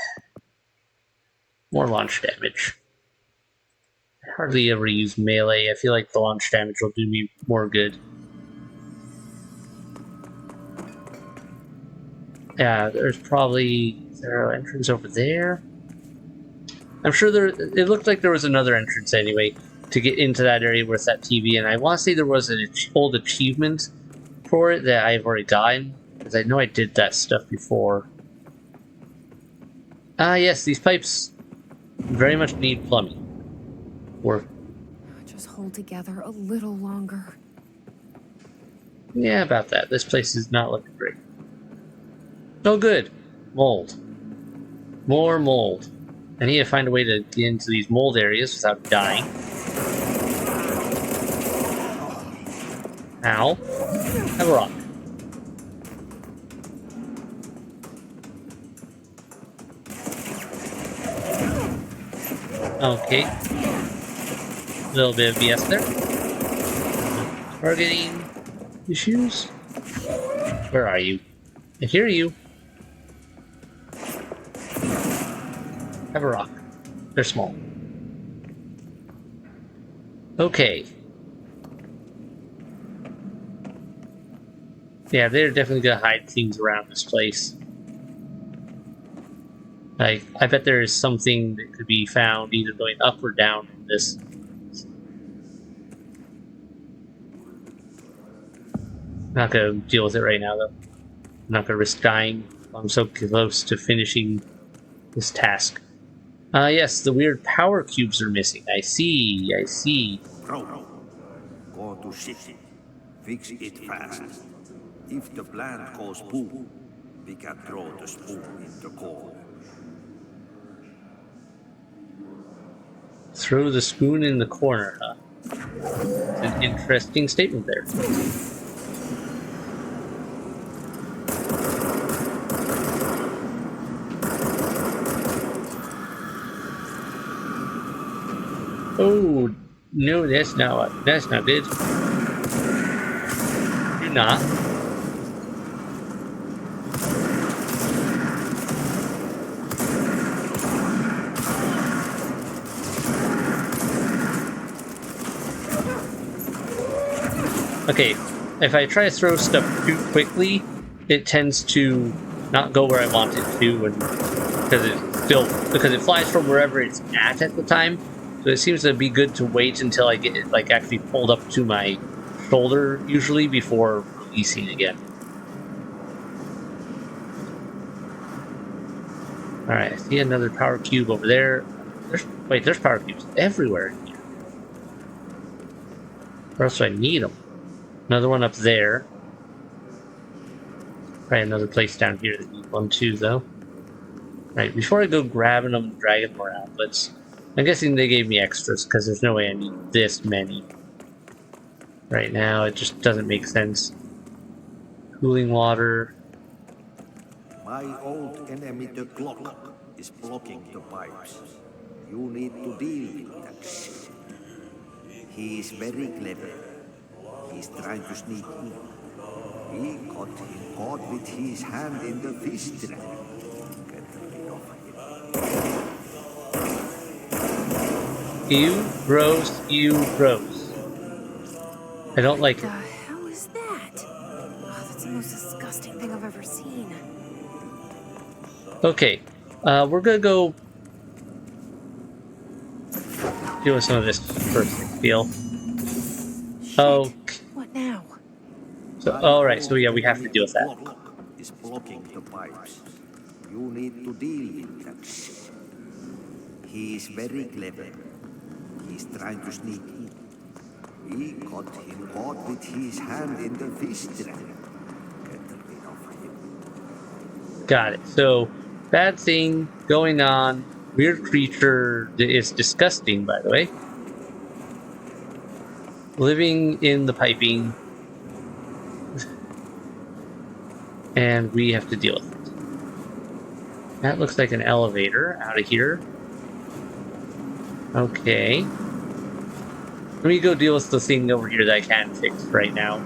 more launch damage. I hardly ever use melee. I feel like the launch damage will do me more good. Yeah, there's probably... Is there an entrance over there? I'm sure there... It looked like there was another entrance anyway to get into that area with that TV, and I want to say there was an old achievement for it that I've already gotten, because I know I did that stuff before. Ah, yes, these pipes very much need plumbing. Or... Just hold together a little longer. Yeah, about that. This place is not looking great. Oh, good. Mold. More mold. I need to find a way to get into these mold areas without dying. Ow. Have a rock. Okay. A little bit of BS there. Targeting issues? Where are you? I hear you. Have a rock. They're small. Okay. Yeah, they're definitely gonna hide things around this place. I bet there is something that could be found either going up or down in this. Not gonna deal with it right now, though. I'm not gonna risk dying. I'm so close to finishing this task. Yes, the weird power cubes are missing. I see, I see. Bro, go to city. Fix it fast. If the plant goes boom, we can throw the spoon in the corner. Throw the spoon in the corner, huh? It's an interesting statement there. Oh, no, that's not good. Do not. Okay, if I try to throw stuff too quickly, it tends to not go where I want it to, and because it flies from wherever it's at the time. So it seems to be good to wait until I get it like actually pulled up to my shoulder, usually, before releasing again. All right, I see another power cube over there. There's power cubes everywhere in here. Where else do I need them? Another one up there. Probably another place down here that needs one too, though. Right, before I go grabbing them and dragging them around, I'm guessing they gave me extras because there's no way I need this many. Right now, it just doesn't make sense. Cooling water. My old enemy, the clock, is blocking the pipes. You need to deal with that shit. He is very clever. He's trying to sneak in. He got him caught with his hand in the fish trap. Get rid of him. You gross, you gross. I don't like it. What the hell is that? Oh, that's the most disgusting thing I've ever seen. Okay, we're gonna go deal with some of this first, I feel. Oh. What now? So, alright, so yeah, we have to deal with that. Clock is blocking the pipes. You need to deal with that shit. He is very clever. He's trying to sneak in. He got him caught with his hand in the fish trap. Get rid of him. Got it. So, bad thing going on. Weird creature. It's disgusting, by the way. Living in the piping. And we have to deal with it. That looks like an elevator out of here. Okay. Let me go deal with the thing over here that I can fix right now.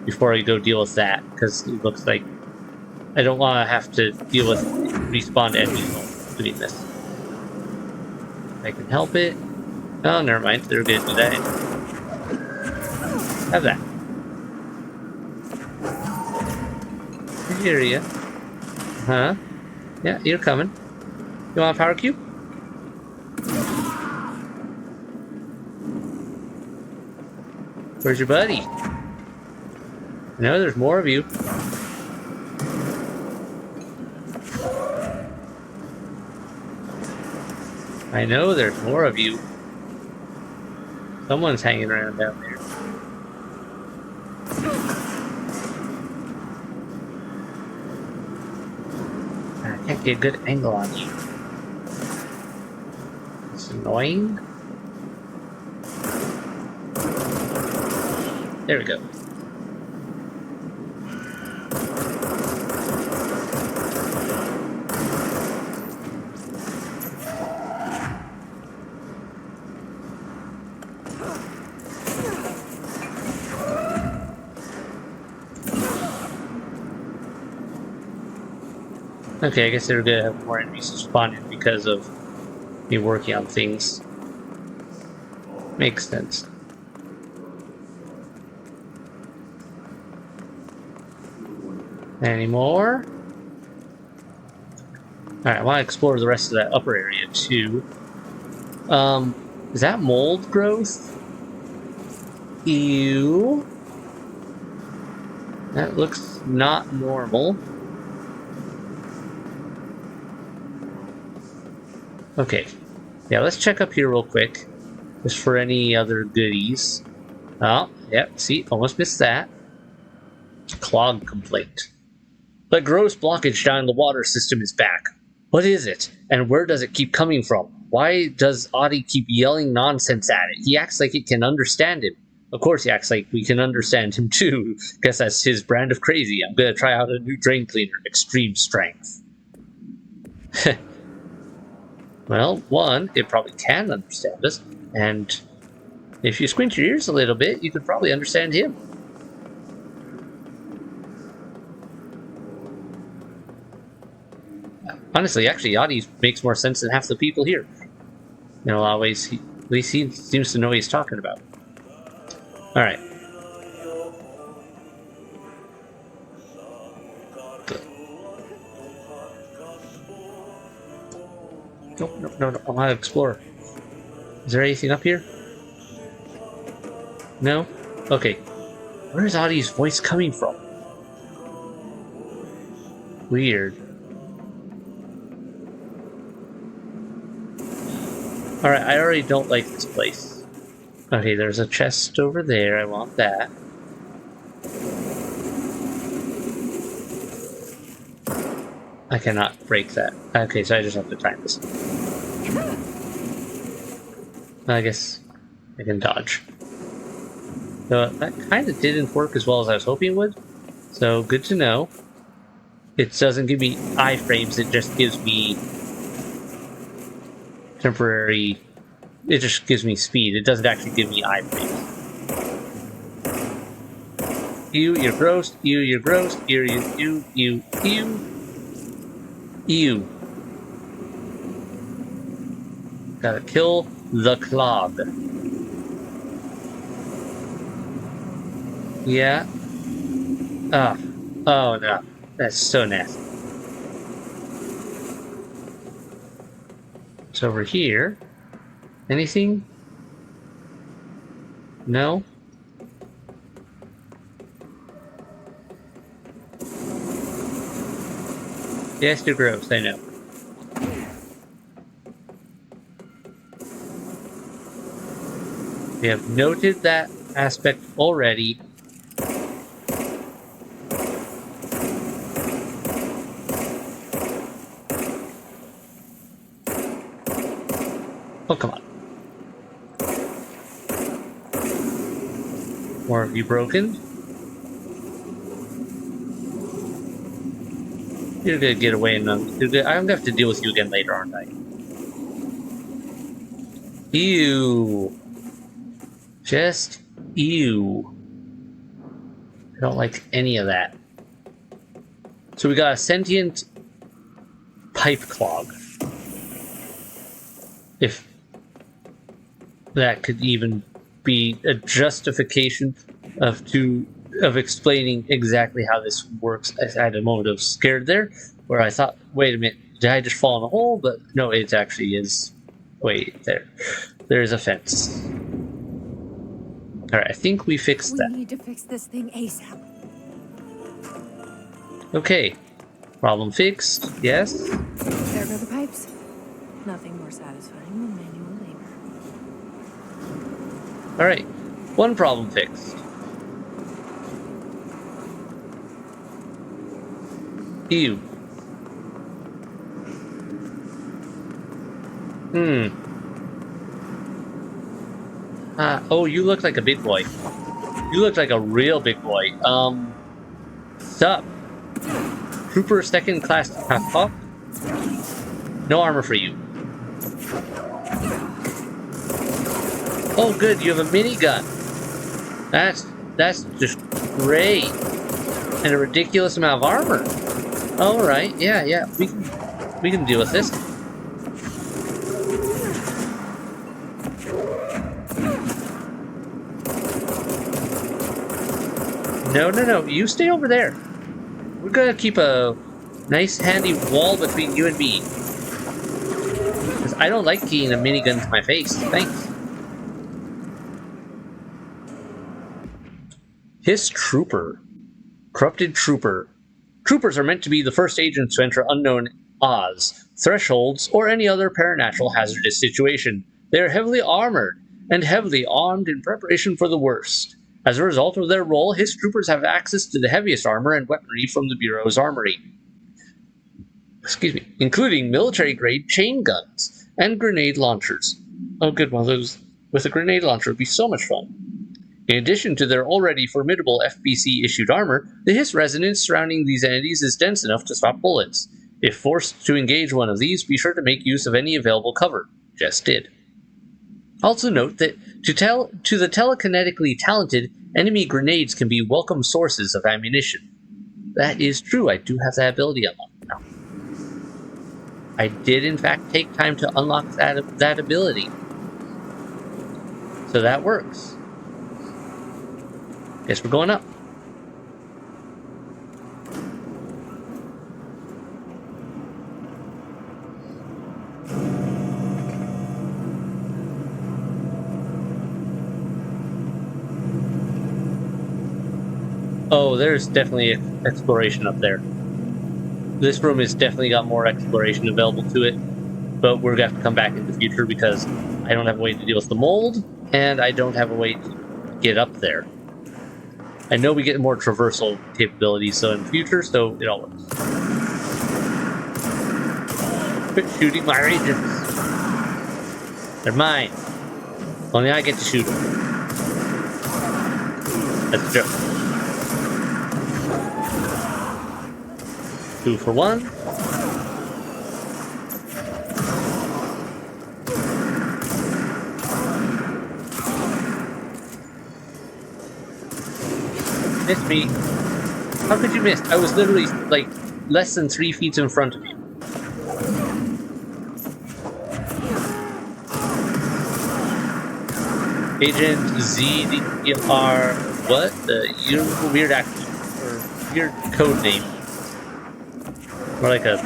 Before I go deal with that, because it looks like I don't want to have to deal with respawn enemies while doing this. If I can help it. Oh, never mind. They're going to do that. Have that. I hear ya. Huh? Yeah, you're coming. You want a power cube? Where's your buddy? I know there's more of you. I know there's more of you. Someone's hanging around down there. I can't get a good angle on you. It's annoying. There we go. Okay, I guess they're gonna have more enemies spawning because of me working on things. Makes sense. Any more? Alright, I want to explore the rest of that upper area too. Is that mold growth? Ew. That looks not normal. Okay. Yeah, let's check up here real quick. Just for any other goodies. Oh, yep, see, almost missed that. Clog complaint. The gross blockage down the water system is back. What is it? And where does it keep coming from? Why does Ahti keep yelling nonsense at it? He acts like it can understand him. Of course he acts like we can understand him too. Guess that's his brand of crazy. I'm gonna try out a new drain cleaner. Extreme strength. Well, one, it probably can understand us. And if you squint your ears a little bit, you could probably understand him. Honestly, actually, Ahti makes more sense than half the people here. In a lot of ways, at least he seems to know what he's talking about. Alright. No, I want to explore. Is there anything up here? No? Okay. Where is Ahti's voice coming from? Weird. Alright, I already don't like this place. Okay, there's a chest over there. I want that. I cannot break that. Okay, so I just have to time this. I guess I can dodge. So that kind of didn't work as well as I was hoping it would. So good to know. It doesn't give me iframes, it just gives me temporary... It just gives me speed. It doesn't actually give me iframes. You're gross. You're gross. You. Gotta kill the clog. Yeah. Oh no. That's so nasty. It's over here. Anything? No? Yes, you're gross, I know. We have noted that aspect already. Oh, come on. More of you broken? You're gonna get away and I'm gonna have to deal with you again later, aren't I? Ew. Just ew. I don't like any of that. So we got a sentient pipe clog. If that could even be a justification of explaining exactly how this works. I had a moment of scared there, where I thought, wait a minute, did I just fall in a hole? But no, it actually is. Wait, there's a fence. Alright, I think we fixed that. We need to fix this thing ASAP. Okay, problem fixed, yes. There go the pipes. Nothing more satisfying than manual labor. Alright, one problem fixed. Ew. Oh, you look like a big boy. You look like a real big boy. Sup? Trooper second class Ahti? No armor for you. Oh, good, you have a minigun. That's just great. And a ridiculous amount of armor. Alright, yeah, we can deal with this. No, you stay over there. We're gonna keep a nice handy wall between you and me. Because I don't like getting a minigun to my face. Thanks. His trooper. Corrupted trooper. Troopers are meant to be the first agents to enter unknown Oz, thresholds, or any other paranatural hazardous situation. They are heavily armored and heavily armed in preparation for the worst. As a result of their role, his troopers have access to the heaviest armor and weaponry from the Bureau's armory. Including military-grade chain guns and grenade launchers. Oh, good, one of those with a grenade launcher would be so much fun. In addition to their already formidable FBC-issued armor, the hiss resonance surrounding these entities is dense enough to stop bullets. If forced to engage one of these, be sure to make use of any available cover. Just did. Also note that to the telekinetically talented, enemy grenades can be welcome sources of ammunition. That is true, I do have that ability unlocked now. I did in fact take time to unlock that ability. So that works. Guess we're going up. Oh, there's definitely exploration up there. This room has definitely got more exploration available to it, but we're going to have to come back in the future because I don't have a way to deal with the mold, and I don't have a way to get up there. I know we get more traversal capabilities so in the future, so it all works. Quit shooting my agents. They're mine. Only I get to shoot them. That's a joke. 2 for 1. Missed me. How could you miss? I was literally like less than 3 feet in front of you. Agent ZDR, what? Your weird action or weird code name? More like a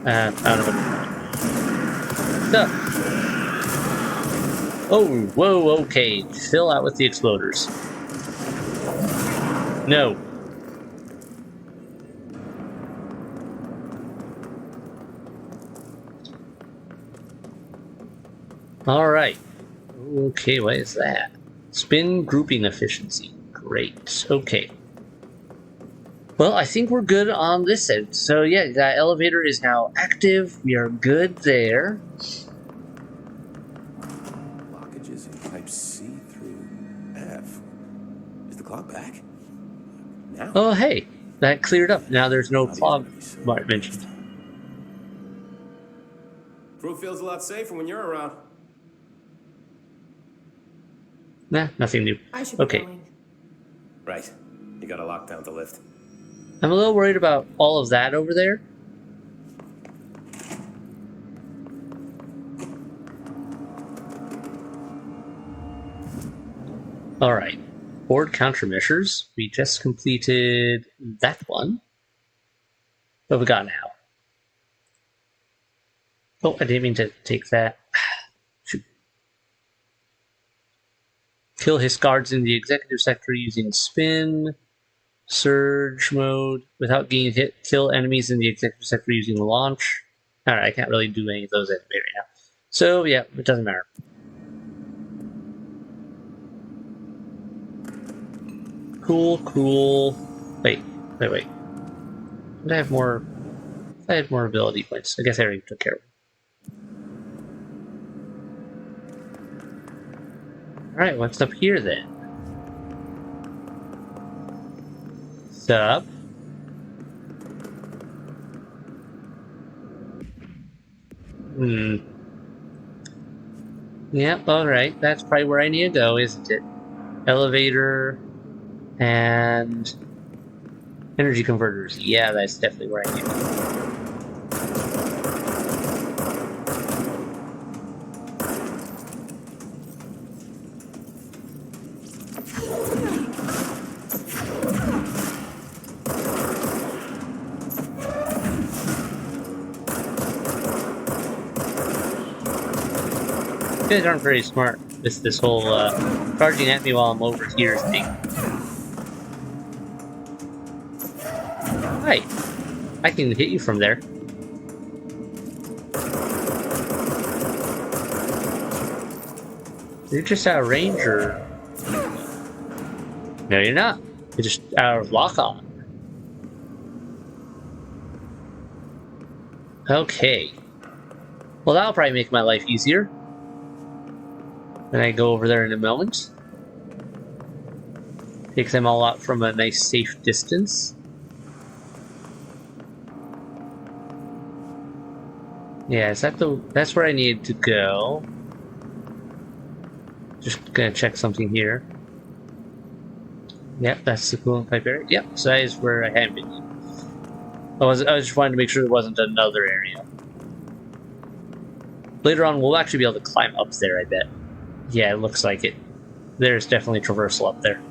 I don't know. Stuff. Oh, whoa, okay. Fill out with the exploders. No. Alright. Okay, what is that? Spin grouping efficiency. Great. Okay. Well, I think we're good on this end. So yeah, that elevator is now active. We are good there. Blockages in type C through F. Is the clock back? Now? Oh, hey. That cleared up. Now there's no clog mentioned. Crew feels a lot safer when you're around. Nah, nothing new. I should be going. Right. You gotta lock down the lift. I'm a little worried about all of that over there. Alright. Board countermeasures. We just completed that one. What have we got now? Oh, I didn't mean to take that. Shoot. Kill his guards in the executive sector using spin. Surge mode. Without getting hit, kill enemies in the executive sector using launch. Alright, I can't really do any of those right now. So, yeah, it doesn't matter. Cool. Wait. Did I have more? I had more ability points. I guess I already took care of them. Alright, what's up here then? Sup? Yep, alright. That's probably where I need to go, isn't it? Elevator and energy converters. Yeah, that's definitely where I need to go. You guys aren't very smart. This whole charging at me while I'm over here thing. Hi, I can hit you from there. You're just out of range, or no? You're not. You're just out of lock on. Okay. Well, that'll probably make my life easier. Then I go over there in a moment. Take them all out from a nice safe distance. Yeah, that's where I need to go. Just gonna check something here. Yep, that's the coolant pipe area. Yep, so that is where I had been. I was just wanting to make sure there wasn't another area. Later on, we'll actually be able to climb up there, I bet. Yeah, it looks like it. There's definitely traversal up there.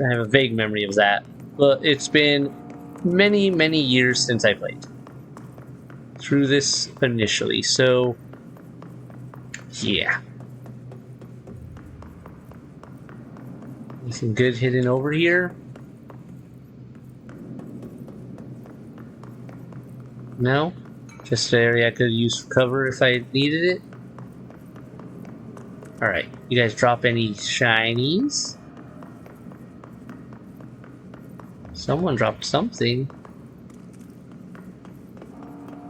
I have a vague memory of that. But it's been many, many years since I played through this initially, so yeah. Anything good hidden over here? No? Just an area I could use for cover if I needed it? Alright, you guys drop any shinies? Someone dropped something.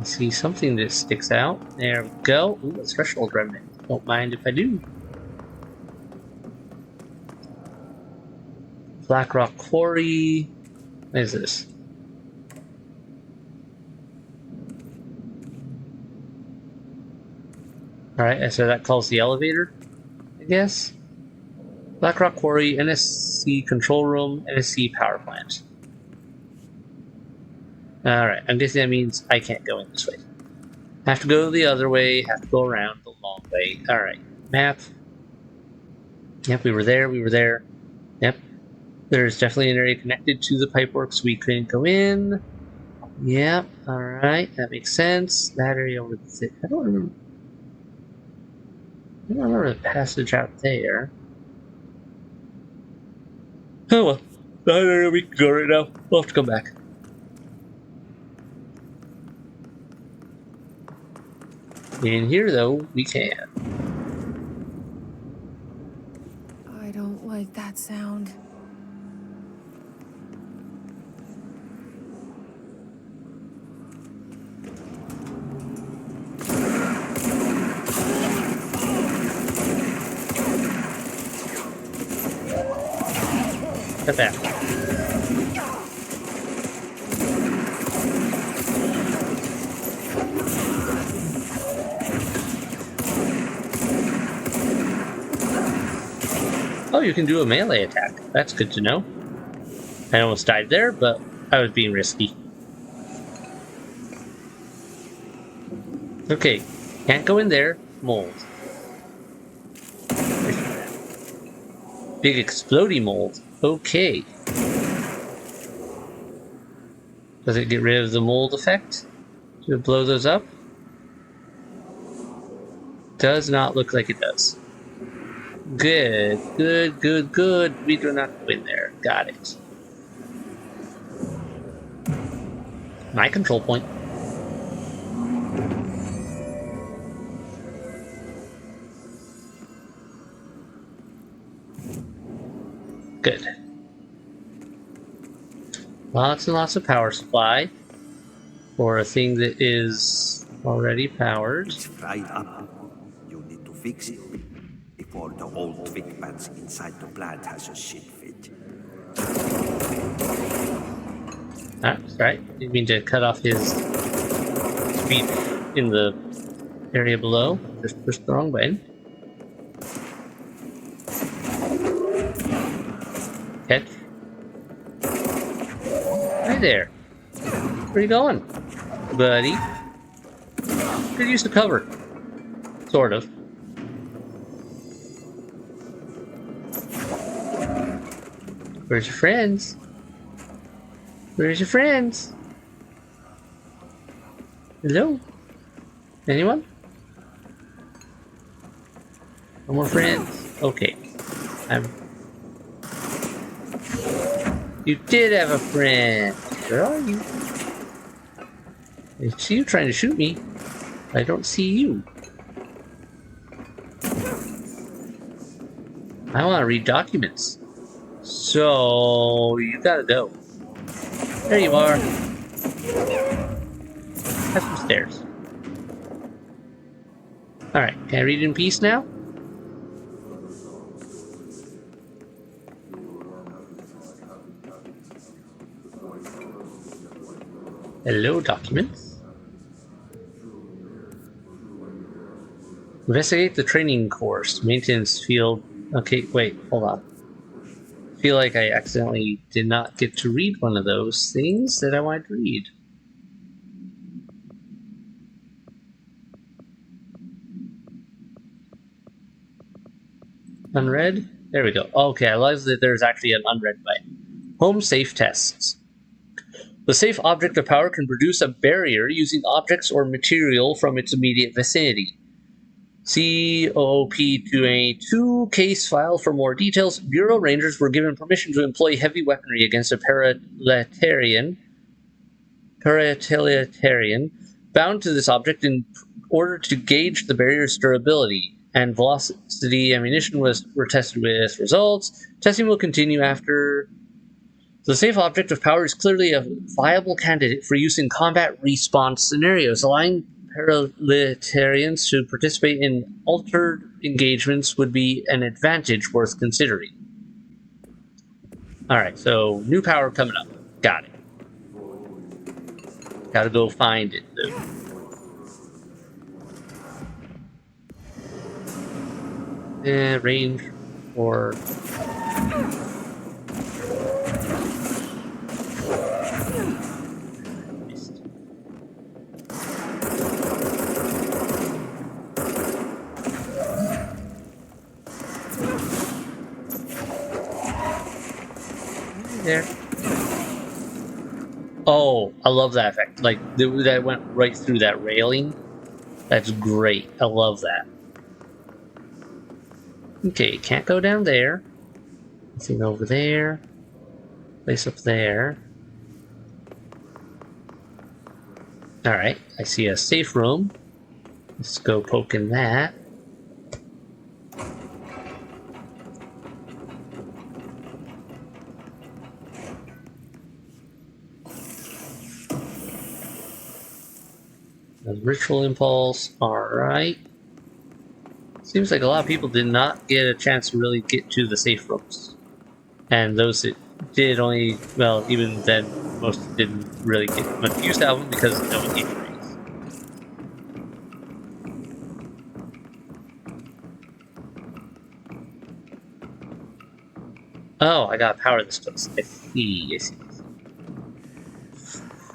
I see something that sticks out. There we go. Ooh, a threshold remnant. Don't mind if I do. Black Rock Quarry. What is this? Alright, so that calls the elevator, I guess. Black Rock Quarry, NSC Control Room, NSC Power Plant. Alright, I'm guessing that means I can't go in this way. Have to go the other way, have to go around the long way. Alright, map. Yep, we were there. Yep. There's definitely an area connected to the pipeworks we couldn't go in. Yep, alright, that makes sense. That area over there. I don't remember the passage out there. Oh well, that area we can go right now. We'll have to come back. In here, though, we can. I don't like that sound. Look at that. Oh, you can do a melee attack. That's good to know. I almost died there, but I was being risky. Okay, can't go in there. Mold. Big explodey mold. Okay. Does it get rid of the mold effect? Does it blow those up? Does not look like it does. Good. We do not go in there. Got it. My control point. Good. Lots and lots of power supply for a thing that is already powered. It's fried up. You need to fix it before the old twig bats inside the plant has a shit fit. That's right. Didn't mean to cut off his speed in the area below. Just pushed the wrong button. Catch. Hi there. Where are you going, buddy? Good use of cover. Sort of. Where's your friends? Where's your friends? Hello? Anyone? No more friends? Okay. You did have a friend. Where are you? I see you trying to shoot me. I don't see you. I want to read documents. So, you gotta go. There you are. Have some stairs. Alright, can I read in peace now? Hello, documents. Investigate the training course. Maintenance field. Okay, wait, hold on. I feel like I accidentally did not get to read one of those things that I wanted to read. Unread? There we go. Okay, I love that there's actually an unread button. Home safe tests. The safe object of power can produce a barrier using objects or material from its immediate vicinity. See OOP-282 case file for more details. Bureau Rangers were given permission to employ heavy weaponry against a paratilian bound to this object in order to gauge the barrier's durability, and velocity ammunition were tested with results. Testing will continue after. The safe object of power is clearly a viable candidate for use in combat response scenarios. Allowing paratilians to participate in altered engagements would be an advantage worth considering. Alright, so new power coming up. Got it. Gotta go find it, though. Range or... There. Oh, I love that effect. Like, that went right through that railing. That's great. I love that. Okay, can't go down there. Nothing over there. Place up there. Alright, I see a safe room. Let's go poke in that. Ritual impulse, alright. Seems like a lot of people did not get a chance to really get to the safe rooms. And those that did only, well, even then, most didn't really get much use out of them because of no injuries. Oh, I gotta power this place. I see.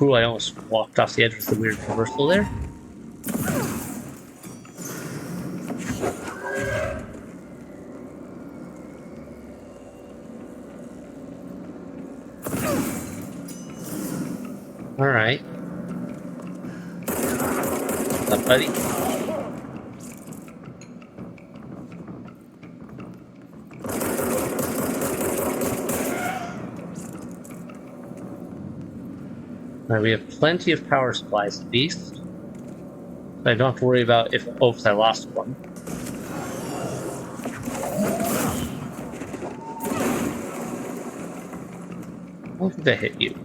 Ooh, I almost walked off the edge with the weird reversal there. Alright. What's up, buddy? Alright, we have plenty of power supplies at least. So I don't have to worry about if, oops, I lost one. I don't think I hit you.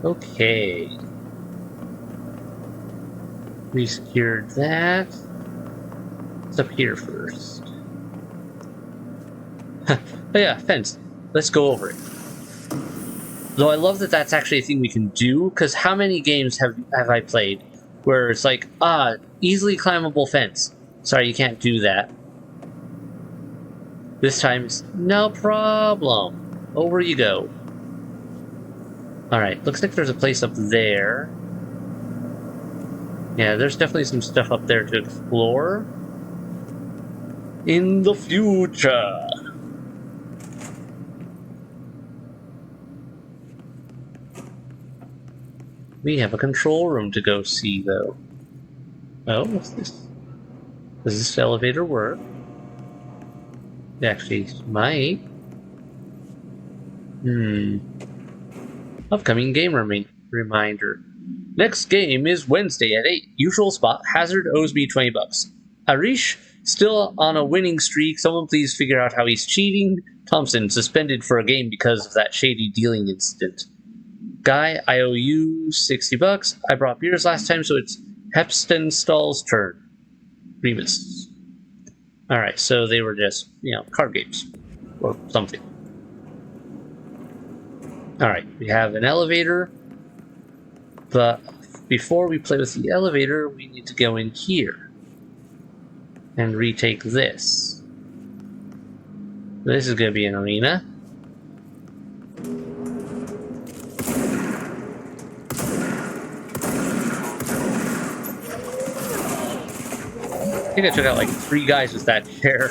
Okay. We secured that. What's up here first? Oh yeah, fence. Let's go over it. Though I love that that's actually a thing we can do, because how many games have I played where it's like, easily climbable fence. Sorry, you can't do that. This time it's no problem. Over you go. Alright, looks like there's a place up there. Yeah, there's definitely some stuff up there to explore. In the future. We have a control room to go see, though. Oh, what's this? Does this elevator work? It actually might. Upcoming game reminder. Next game is Wednesday at 8. Usual spot. Hazard owes me $20. Arish, still on a winning streak. Someone please figure out how he's cheating. Thompson, suspended for a game because of that shady dealing incident. Guy, I owe you $60. I brought beers last time, so it's Hepstenstall's turn. Remus. Alright, so they were just, card games. Or something. Alright, we have an elevator. But before we play with the elevator, we need to go in here. And retake this. This is going to be an arena. I think I took out like 3 guys with that chair.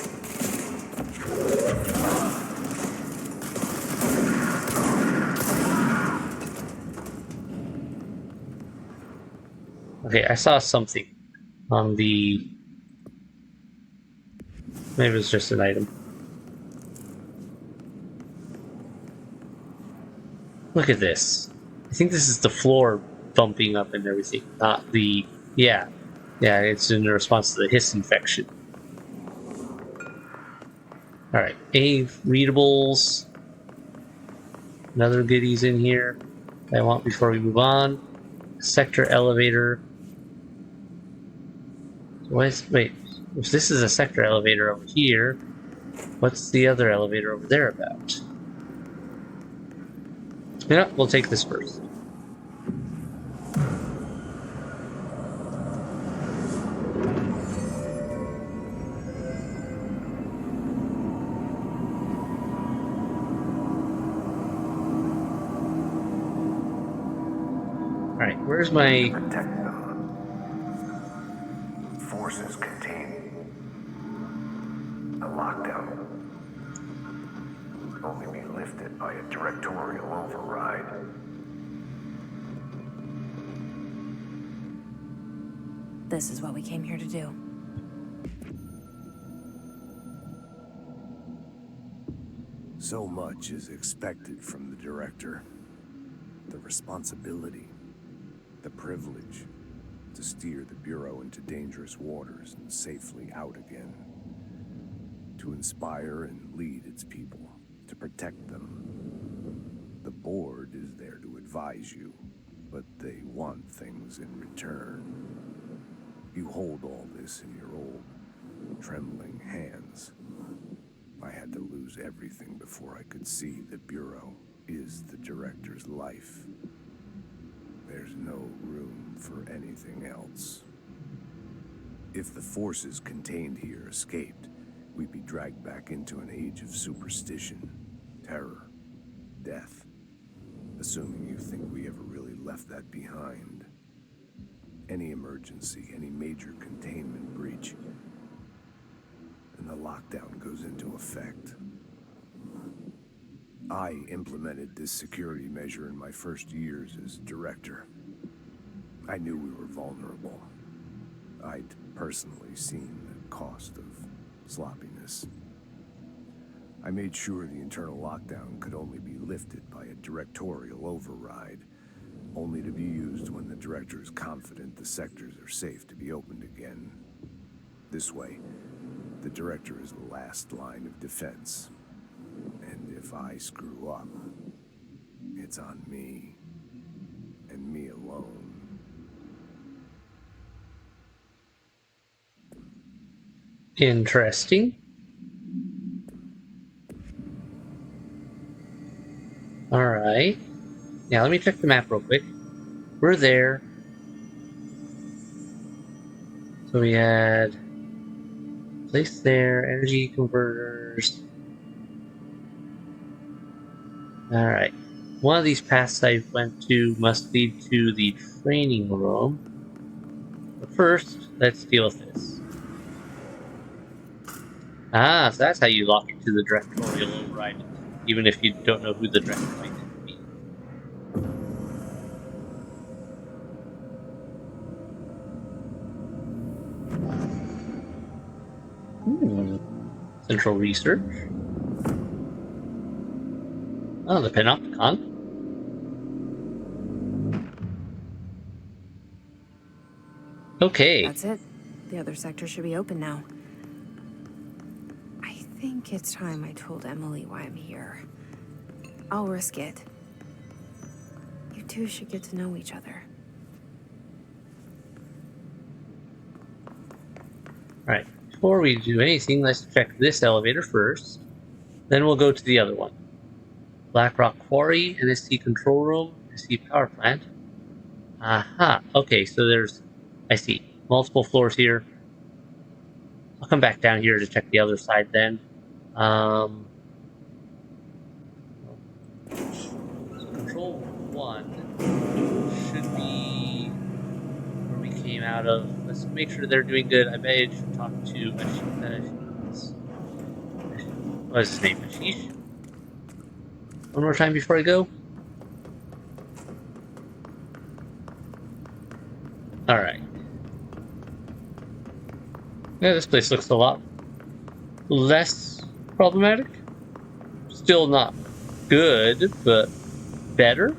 Okay, I saw something on the... Maybe it was just an item. Look at this. I think this is the floor bumping up and everything, not the... Yeah. Yeah, it's in response to the hiss infection. Alright, readables. Another goodies in here I want before we move on. Sector elevator. Wait, if this is a sector elevator over here, what's the other elevator over there about? Yeah, we'll take this first. Alright, where's my... Protect them. Forces contain a lockdown. Only be lifted by a directorial override. This is what we came here to do. So much is expected from the director. The responsibility, the privilege to steer the Bureau into dangerous waters and safely out again. To inspire and lead its people, to protect them. The board is there to advise you, but they want things in return. You hold all this in your old, trembling hands. I had to lose everything before I could see the Bureau is the director's life. There's no room for anything else. If the forces contained here escaped, we'd be dragged back into an age of superstition, terror, death. Assuming you think we ever really left that behind. Any emergency, any major containment breach, and the lockdown goes into effect. I implemented this security measure in my first years as director. I knew we were vulnerable. I'd personally seen the cost of sloppiness. I made sure the internal lockdown could only be lifted by a directorial override, only to be used when the director is confident the sectors are safe to be opened again. This way, the director is the last line of defense. And if I screw up, it's on me, and me alone. Interesting. Alright. Now let me check the map real quick. We're there. So we had place there, energy converters. Alright. One of these paths I went to must lead to the training room. But first, let's deal with this. Ah, so that's how you lock into the directorial override, even if you don't know who the director might be. Central research. Oh, the Panopticon. Okay. That's it. The other sector should be open now. I think it's time I told Emily why I'm here. I'll risk it. You two should get to know each other. Alright, before we do anything, let's check this elevator first. Then we'll go to the other one. Black Rock Quarry, NSC Control Room, NSC Power Plant. Aha, okay, so there's, I see, multiple floors here. I'll come back down here to check the other side then. So Control 1 should be where we came out of. Let's make sure they're doing good. I bet I should talk to what's his name? Ashish? One more time before I go. Alright. Yeah, this place looks a lot less problematic. Still not good, but better.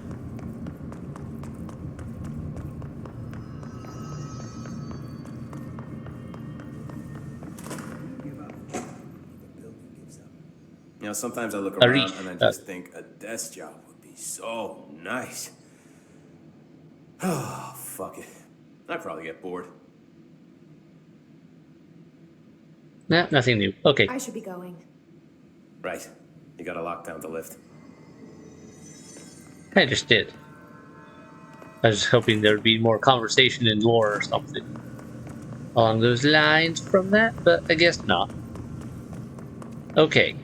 You know, sometimes I look around and I just think a desk job would be so nice. Oh, fuck it. I'd probably get bored. Nah, nothing new. Okay. I should be going. Right. You gotta lock down the lift. I just did. I was hoping there would be more conversation in lore or something along those lines from that, but I guess not. Okay.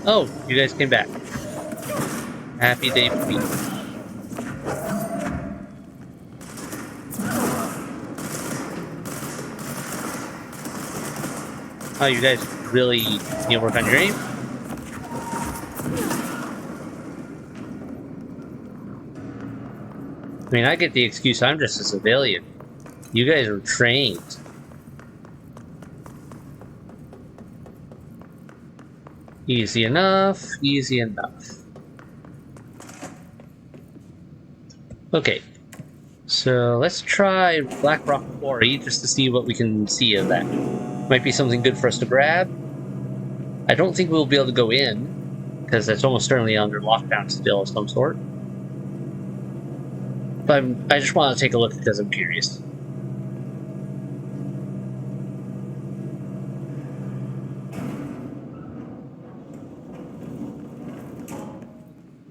Oh, you guys came back. Happy day for me. Oh, you guys really need to work on your aim? I mean, I get the excuse I'm just a civilian. You guys are trained. Easy enough, easy enough. Okay, so let's try Black Rock Quarry just to see what we can see of that. Might be something good for us to grab. I don't think we'll be able to go in, because that's almost certainly under lockdown still of some sort. But I just want to take a look because I'm curious.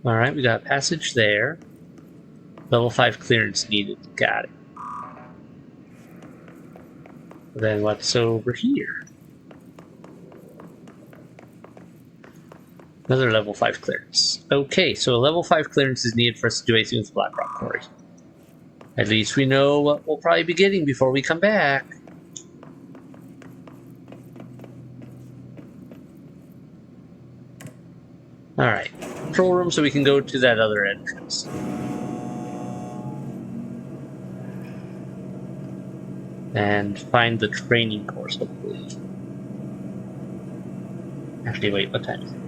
Alright, we got a passage there. Level 5 clearance needed. Got it. Then what's over here? Another level 5 clearance. Okay, so a level 5 clearance is needed for us to do anything with Black Rock Quarry. At least we know what we'll probably be getting before we come back. Alright, control room so we can go to that other entrance. And find the training course, hopefully. Actually, wait, what time is it?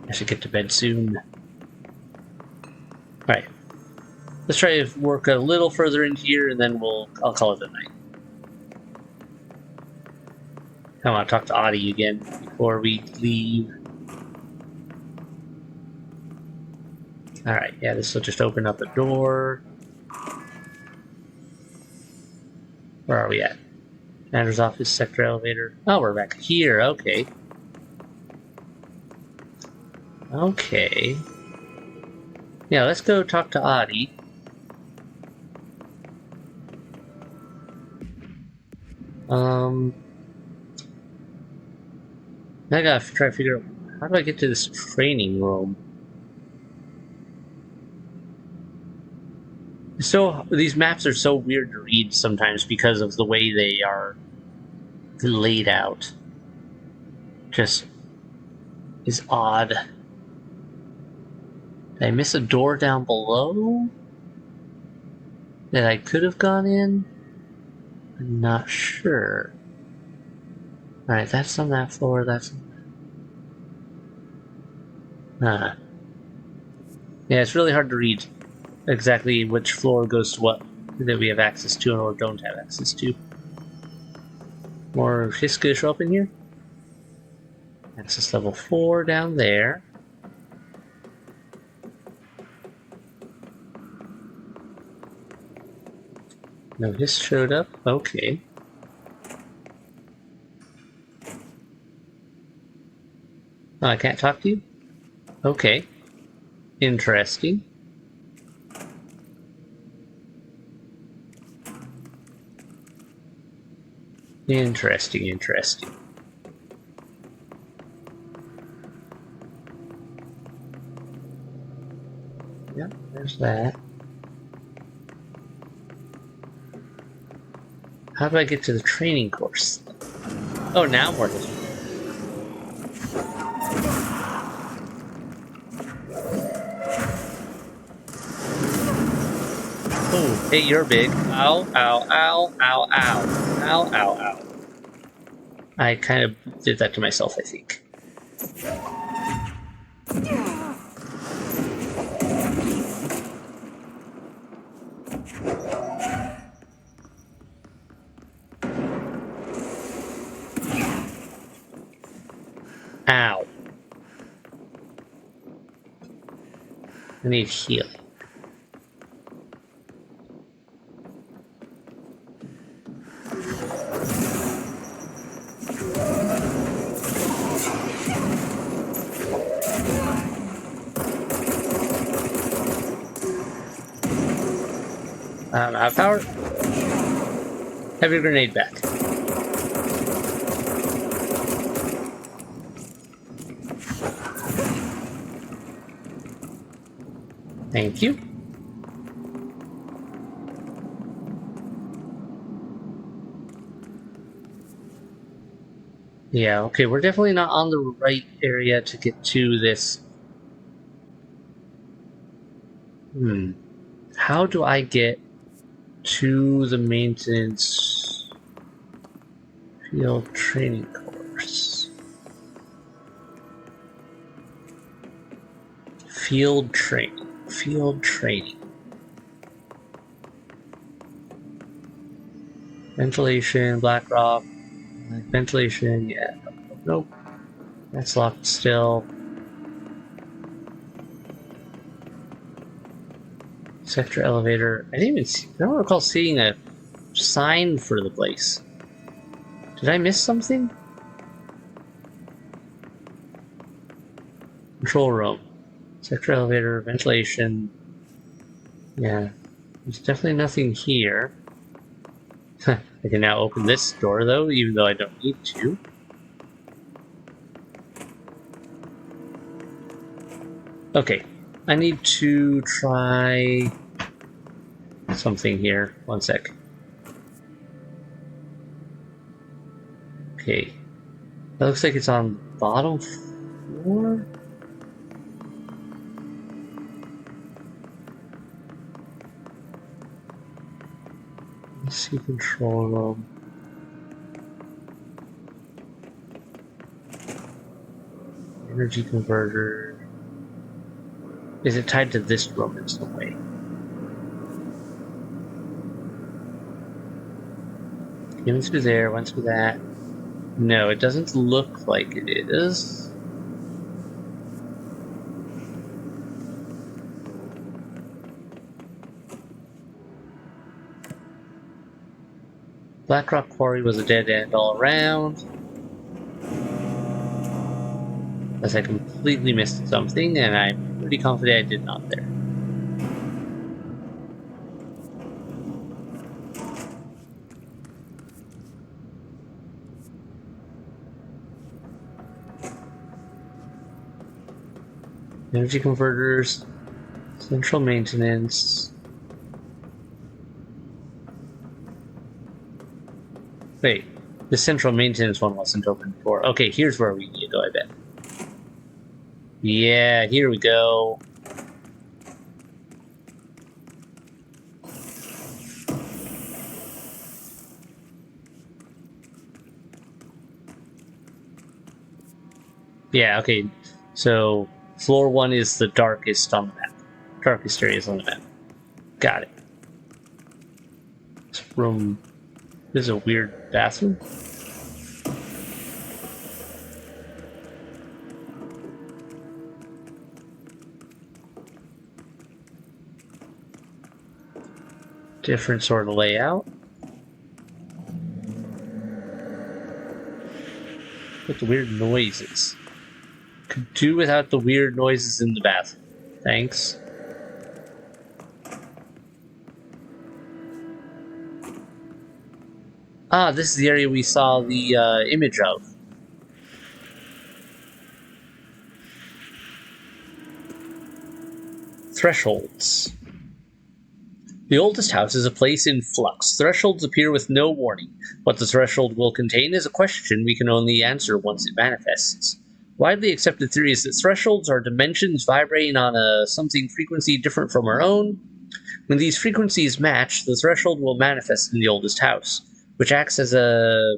I should get to bed soon. Alright. Let's try to work a little further in here, and then I'll call it a night. I want to talk to Ahti again before we leave. Alright, yeah, this will just open up a door. Where are we at? Manager's office, sector elevator. Oh, we're back here, okay. Okay. Yeah, let's go talk to Ahti. I gotta try to figure out, how do I get to this training room? So, these maps are so weird to read sometimes because of the way they are laid out. Just is odd. Did I miss a door down below that I could have gone in? I'm not sure. Alright, that's on that floor, that's... Yeah, it's really hard to read exactly which floor goes to what that we have access to or don't have access to. More his gonna show up in here. Access level 4 down there. No, his showed up. Okay. Oh, I can't talk to you? Okay. Interesting. Interesting, interesting. Yep, there's that. How do I get to the training course? Oh, now more history. Oh, hey, you're big. Ow, ow, ow, ow, ow. Ow, ow, ow. I kind of did that to myself, I think. Ow. I need healing. Out of power. Have your grenade back. Thank you. Yeah, okay, we're definitely not on the right area to get to this. How do I get to the maintenance field training course? Field training. Field training. Ventilation, black rock. Ventilation, yeah. Nope. That's locked still. Sector elevator. I didn't even see, I don't recall seeing a sign for the place. Did I miss something? Control room. Sector elevator, ventilation. Yeah. There's definitely nothing here. I can now open this door though, even though I don't need to. Okay. I need to try something here. One sec. Okay. That looks like it's on bottom floor? Let's see, control room. Energy converter. Is it tied to this room in some way? Went through there, went through that. No, it doesn't look like it is. Blackrock Quarry was a dead end all around. Unless I completely missed something, and I'm pretty confident I did not there. Energy converters, central maintenance. Wait, the central maintenance one wasn't open before. Okay, here's where we need to go, I bet. Yeah, here we go. Yeah, okay. So, floor 1 is the darkest on the map. Darkest areas on the map. Got it. This room... This is a weird bathroom. Different sort of layout. With the weird noises. Could do without the weird noises in the bathroom. Thanks. Ah, this is the area we saw the image of. Thresholds. The oldest house is a place in flux. Thresholds appear with no warning. What the threshold will contain is a question we can only answer once it manifests. Widely accepted theory is that thresholds are dimensions vibrating on a something frequency different from our own. When these frequencies match, the threshold will manifest in the oldest house, which acts as a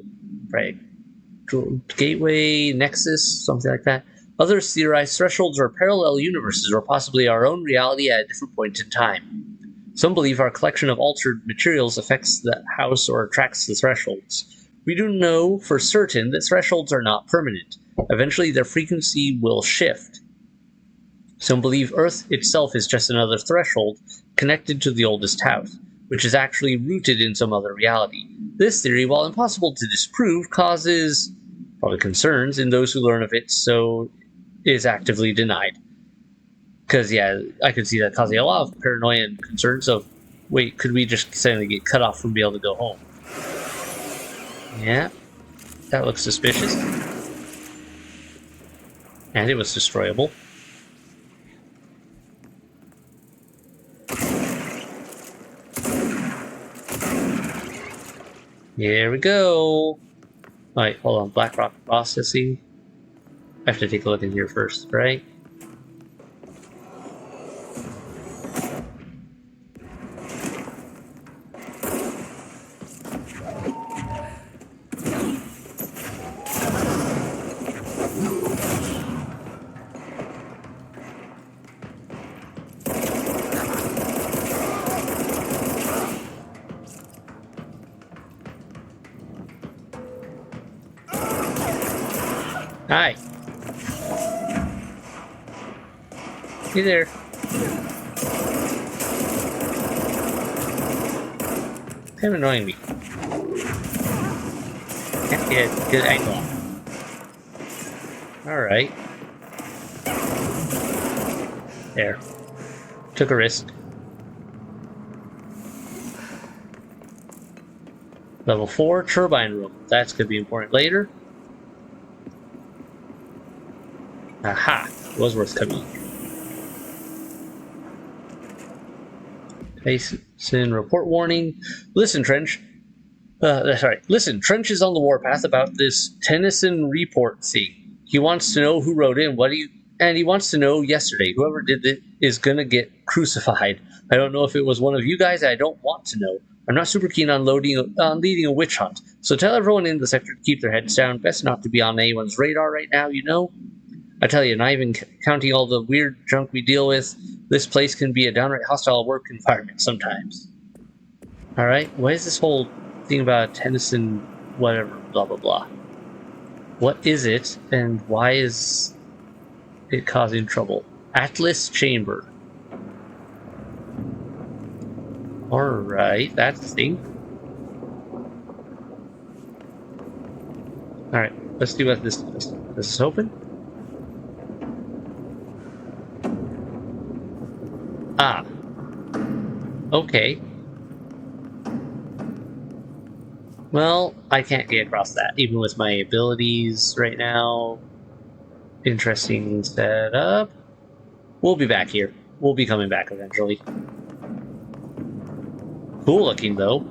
gateway, nexus, something like that. Others theorize thresholds are parallel universes or possibly our own reality at a different point in time. Some believe our collection of altered materials affects the house or attracts the thresholds. We do know for certain that thresholds are not permanent. Eventually, their frequency will shift. Some believe Earth itself is just another threshold connected to the oldest house, which is actually rooted in some other reality. This theory, while impossible to disprove, causes probably concerns in those who learn of it, so is actively denied. Because, yeah, I could see that causing a lot of paranoia and concerns of, wait, could we just suddenly get cut off from being able to go home? Yeah, that looks suspicious. And it was destroyable. Here we go. Alright, hold on. Blackrock processing. I have to take a look in here first, right? Hi. Hey there. Kind of annoying me. Can't get a good angle. Alright. There. Took a risk. Level 4, turbine room. That's going to be important later. Aha! Was worth coming. Tyson report warning. Listen, Trench. Listen, Trench is on the warpath about this Tennyson report thing. He wants to know who wrote in, and he wants to know yesterday. Whoever did it is gonna get crucified. I don't know if it was one of you guys. I don't want to know. I'm not super keen on leading a witch hunt. So tell everyone in the sector to keep their heads down. Best not to be on anyone's radar right now, you know? I tell you, not even counting all the weird junk we deal with, this place can be a downright hostile work environment sometimes. Alright, what is this whole thing about Tennyson, whatever, blah blah blah? What is it, and why is it causing trouble? Atlas Chamber. Alright, that's the thing. Alright, let's see what this does. Is this open? Ah. Okay. Well, I can't get across that, even with my abilities right now. Interesting setup. We'll be back here. We'll be coming back eventually. Cool looking, though.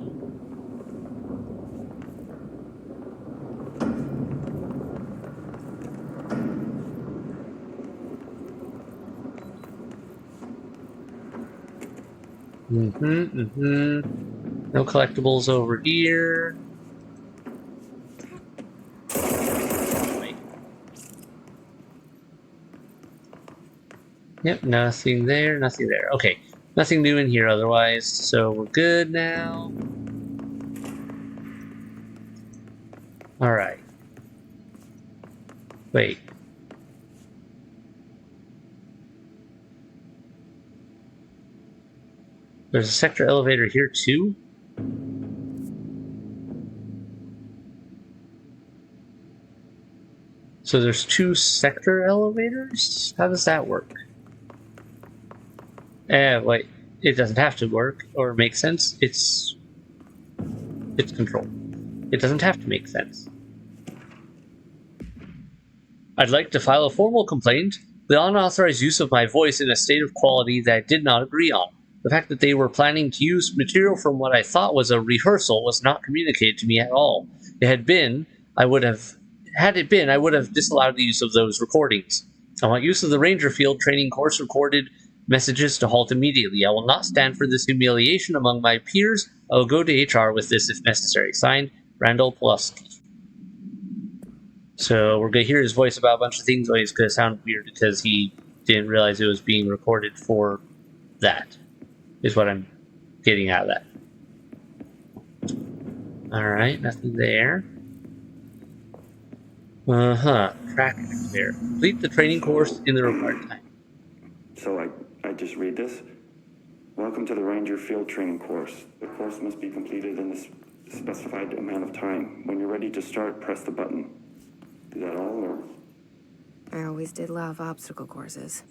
No collectibles over here. Wait. Yep, nothing there, nothing there. Okay, nothing new in here otherwise, so we're good now. Alright. Wait. There's a sector elevator here too. So there's 2 sector elevators? How does that work? Wait, it doesn't have to work or make sense. It's control. It doesn't have to make sense. I'd like to file a formal complaint. The unauthorized use of my voice in a state of quality that I did not agree on. The fact that they were planning to use material from what I thought was a rehearsal was not communicated to me at all. Had it been, I would have disallowed the use of those recordings. I want use of the Ranger Field training course recorded messages to halt immediately. I will not stand for this humiliation among my peers. I will go to HR with this if necessary. Signed, Randall Pulaski. So we're going to hear his voice about a bunch of things, but it's going to sound weird because he didn't realize it was being recorded for that, is what I'm getting out of that. Alright, nothing there. Track there. Complete the training course in the required time. So I just read this? Welcome to the Ranger Field Training course. The course must be completed in the specified amount of time. When you're ready to start, press the button. Is that all, or? I always did love obstacle courses.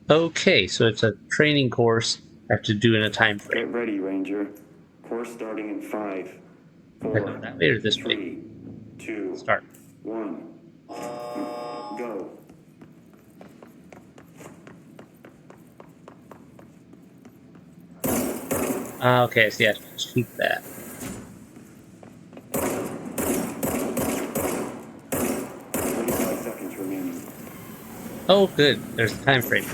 Okay, so it's a training course I have to do in a time frame. Get ready, Ranger. Course starting in 5, 4, that later this 3, way. 2, Start. 1, go. Okay, so yeah, just keep that. 45 seconds remaining. Oh, good. There's a time frame.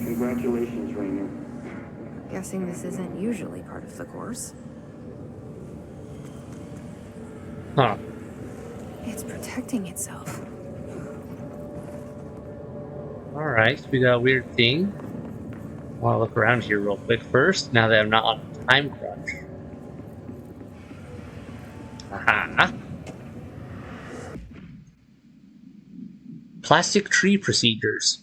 Congratulations, Rainer. Guessing this isn't usually part of the course. Huh. It's protecting itself. Alright, we got a weird thing. I want to look around here real quick first, now that I'm not on a time crunch. Aha! Plastic tree procedures.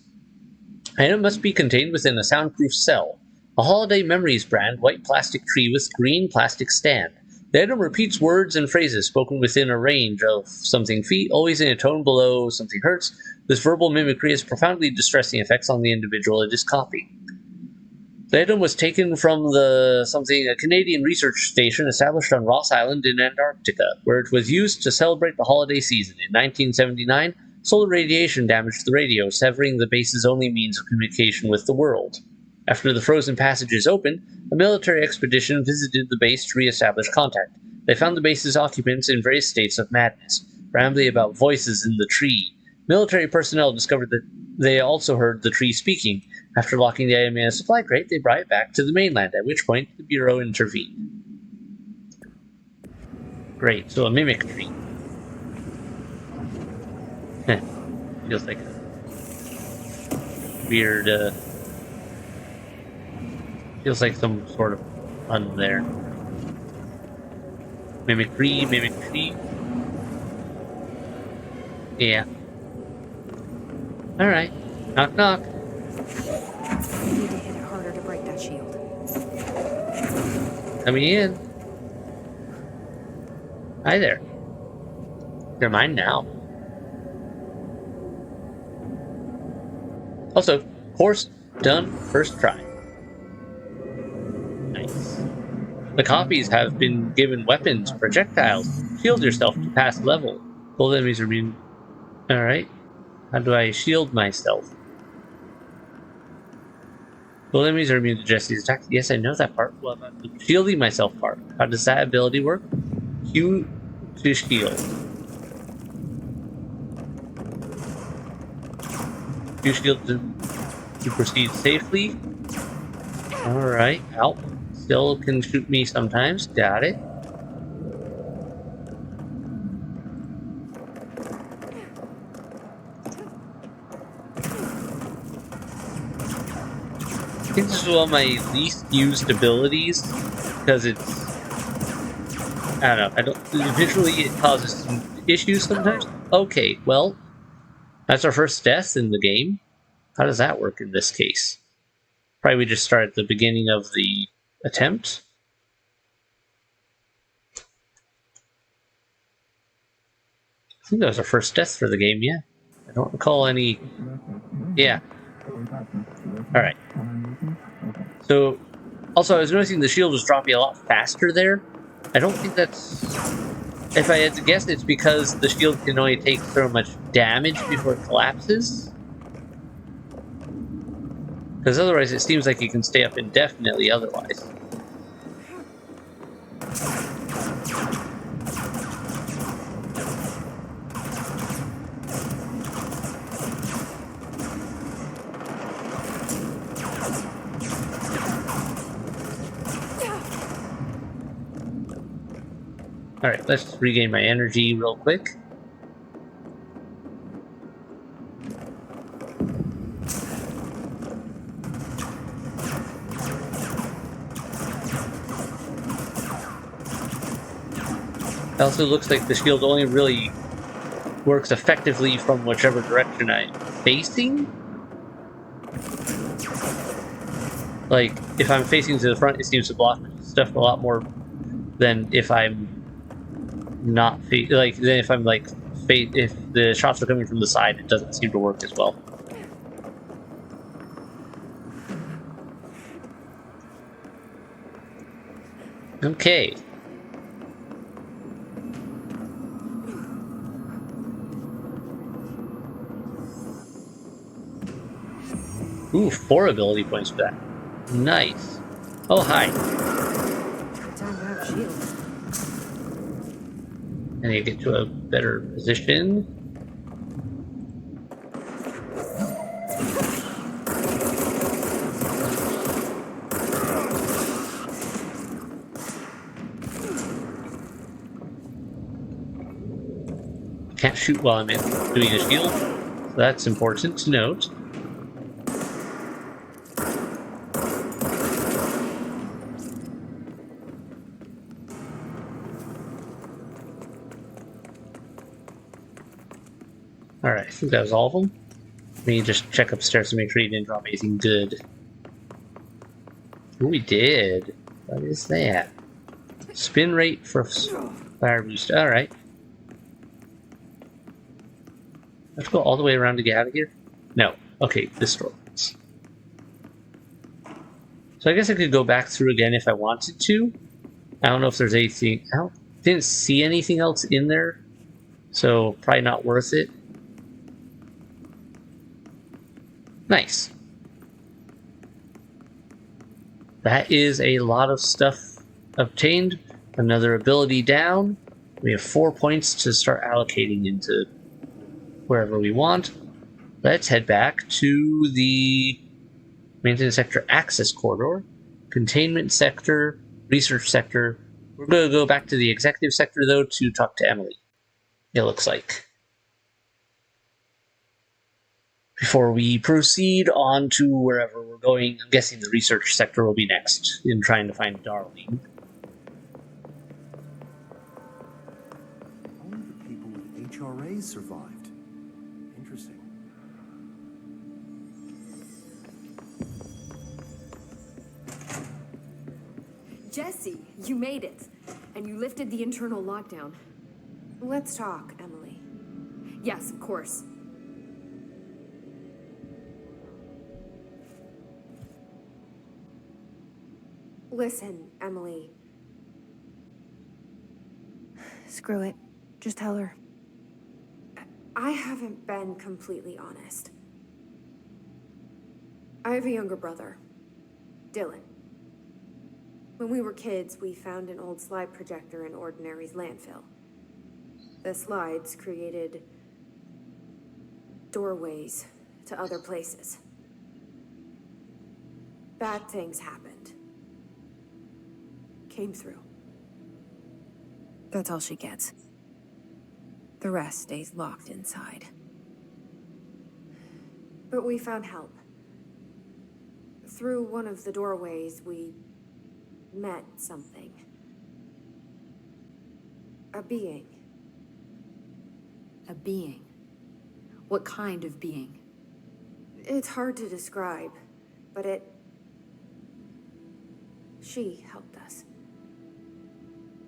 Item must be contained within a soundproof cell. A Holiday Memories brand white plastic tree with green plastic stand. The item repeats words and phrases spoken within a range of something feet, always in a tone below something hurts. This verbal mimicry has profoundly distressing effects on the individual it is copying. The item was taken from a Canadian research station established on Ross Island in Antarctica, where it was used to celebrate the holiday season. In 1979, solar radiation damaged the radio, severing the base's only means of communication with the world. After the frozen passages opened, a military expedition visited the base to re-establish contact. They found the base's occupants in various states of madness, rambling about voices in the tree. Military personnel discovered that they also heard the tree speaking. After locking the item in a supply crate, they brought it back to the mainland, at which point the Bureau intervened. Great, so a mimic tree. Feels like a weird, feels like some sort of pun there. Mimicry. Yeah. Alright. Knock knock. You need to hit it harder to break that shield. Coming in. Hi there. You're mine now. Also, course done first try. Nice. The copies have been given weapons, projectiles. Shield yourself to pass level. Gold enemies are immune. Alright. How do I shield myself? Gold enemies are immune to Jesse's attack. Yes, I know that part. What about the shielding myself part? How does that ability work? to shield. Use shield to proceed safely. Alright, ow. Still can shoot me sometimes. Got it. I think this is one of my least used abilities because it's, I don't know, visually it causes some issues sometimes. Okay, well, that's our first death in the game. How does that work in this case? Probably we just start at the beginning of the attempt. I think that was our first death for the game, yeah. I don't recall any. Yeah. Alright. So, also, I was noticing the shield was dropping a lot faster there. I don't think that's... If I had to guess, it's because the shield can only take so much damage before it collapses. Because otherwise, it seems like it can stay up indefinitely otherwise. Alright, let's regain my energy real quick. It also looks like the shield only really works effectively from whichever direction I'm facing. Like, if I'm facing to the front, it seems to block stuff a lot more than if I'm not if the shots are coming from the side, it doesn't seem to work as well. Okay. Ooh, 4 ability points for that. Nice. Oh, hi. Good time to have shields. I need to get to a better position. Can't shoot while I'm doing a shield, so that's important to note. Alright, I think that was all of them. Let me just check upstairs to make sure you didn't drop anything good. Oh, we did. What is that? Spin rate for fire boost. Alright. Let's go all the way around to get out of here. No. Okay, this door. So I guess I could go back through again if I wanted to. I don't know if there's anything... I didn't see anything else in there. So probably not worth it. Nice. That is a lot of stuff obtained. Another ability down. We have 4 points to start allocating into wherever we want. Let's head back to the maintenance sector access corridor, containment sector, research sector. We're going to go back to the executive sector, though, to talk to Emily, it looks like. Before we proceed on to wherever we're going, I'm guessing the research sector will be next in trying to find Darlene. Only the people with HRAs survived. Interesting. Jesse, you made it. And you lifted the internal lockdown. Let's talk, Emily. Yes, of course. Listen, Emily. Screw it. Just tell her. I haven't been completely honest. I have a younger brother, Dylan. When we were kids, we found an old slide projector in Ordinary's landfill. The slides created doorways to other places. Bad things happened. Came through. That's all she gets. The rest stays locked inside. But we found help. Through one of the doorways, we met something. A being. A being? What kind of being? It's hard to describe, but she helped us.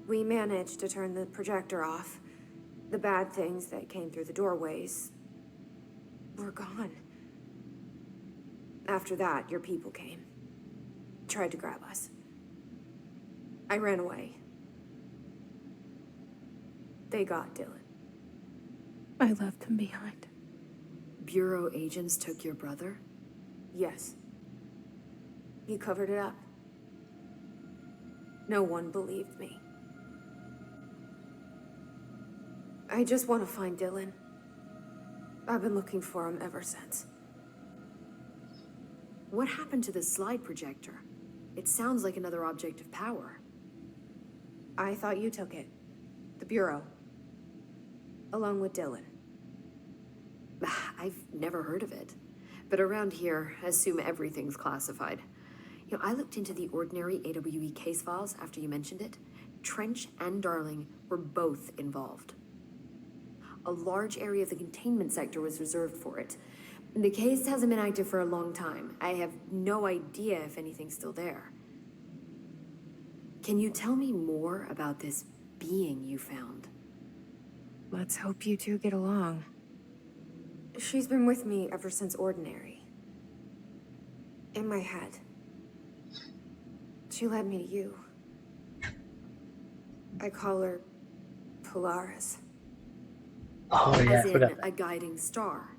We managed to turn the projector off. The bad things that came through the doorways were gone. After that, your people came. Tried to grab us. I ran away. They got Dylan. I left him behind. Bureau agents took your brother? Yes. You covered it up. No one believed me. I just want to find Dylan. I've been looking for him ever since. What happened to the slide projector? It sounds like another object of power. I thought you took it. The Bureau. Along with Dylan. I've never heard of it. But around here, I assume everything's classified. You know, I looked into the ordinary AWE case files after you mentioned it. Trench and Darling were both involved. A large area of the containment sector was reserved for it. The case hasn't been active for a long time. I have no idea if anything's still there. Can you tell me more about this being you found? Let's hope you two get along. She's been with me ever since Ordinary. In my head. She led me to you. I call her Polaris. Oh, yeah, As I in forgot. a guiding star.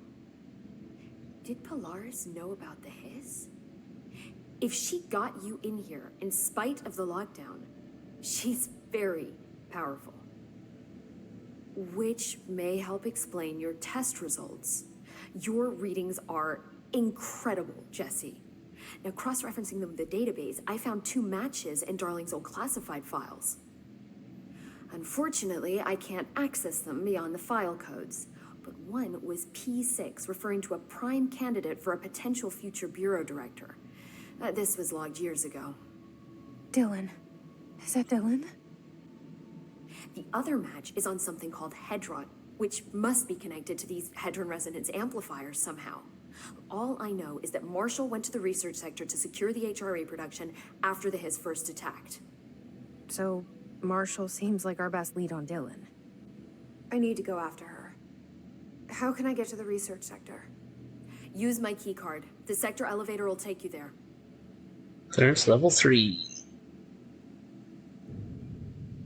Did Polaris know about the hiss? If she got you in here in spite of the lockdown, she's very powerful. Which may help explain your test results. Your readings are incredible, Jesse. Now, cross-referencing them with the database, I found 2 matches in Darling's old classified files. Unfortunately, I can't access them beyond the file codes, but one was P6, referring to a prime candidate for a potential future bureau director. This was logged years ago. Dylan. Is that Dylan? The other match is on something called Hedron, which must be connected to these Hedron resonance amplifiers somehow. All I know is that Marshall went to the research sector to secure the HRA production after the hiss first attacked. So, Marshall seems like our best lead on Dylan. I need to go after her. How can I get to the research sector? Use my key card. The sector elevator will take you there. Clearance level 3.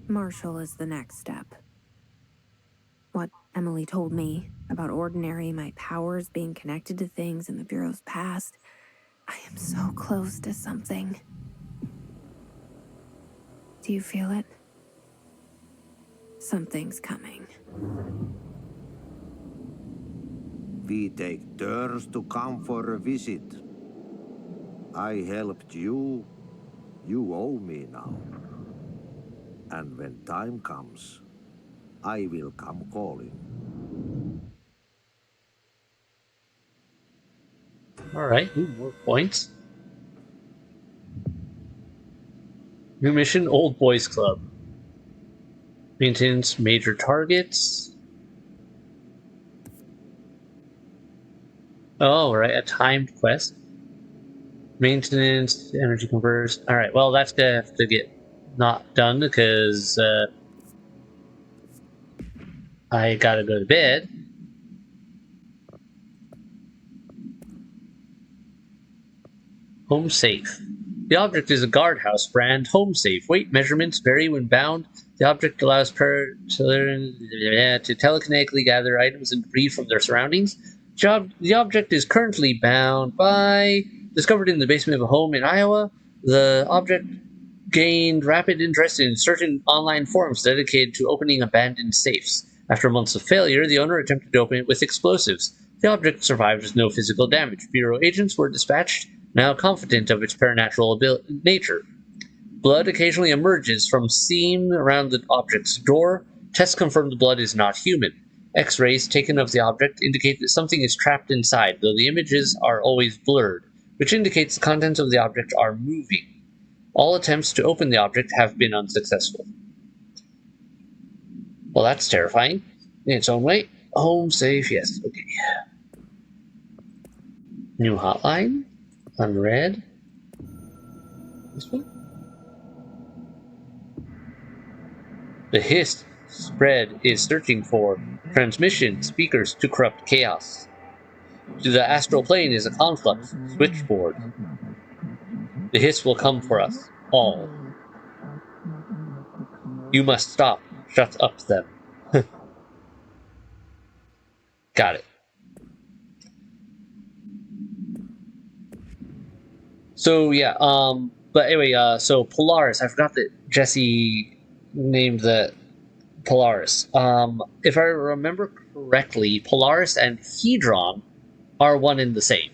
Marshall is the next step. What Emily told me about Ordinary, my powers being connected to things in the Bureau's past. I am so close to something. Do you feel it? Something's coming. We take turns to come for a visit. I helped you. You owe me now. And when time comes, I will come calling. Alright, more points. New mission, Old Boys Club. Maintenance major targets. Oh, right, a timed quest. Maintenance, energy converters. Alright, well, that's gonna have to get not done because I gotta go to bed. Home safe. The object is a guardhouse brand home safe. Weight measurements vary when bound. The object allows to telekinetically gather items and debris from their surroundings. The object is currently bound by... Discovered in the basement of a home in Iowa. The object gained rapid interest in certain online forums dedicated to opening abandoned safes. After months of failure, the owner attempted to open it with explosives. The object survived with no physical damage. Bureau agents were dispatched, now confident of its paranatural nature. Blood occasionally emerges from seam around the object's door. Tests confirm the blood is not human. X-rays taken of the object indicate that something is trapped inside, though the images are always blurred, which indicates the contents of the object are moving. All attempts to open the object have been unsuccessful. Well, that's terrifying in its own way. Home safe, yes. Okay. New hotline. Unread. This one. The hiss spread is searching for transmission speakers to corrupt chaos. To the astral plane is a conflux switchboard. The hiss will come for us all. You must stop. Shut up them. Got it. So yeah, but anyway, so Polaris, I forgot that Jesse named the Polaris. If I remember correctly, Polaris and Hedron are one and the same.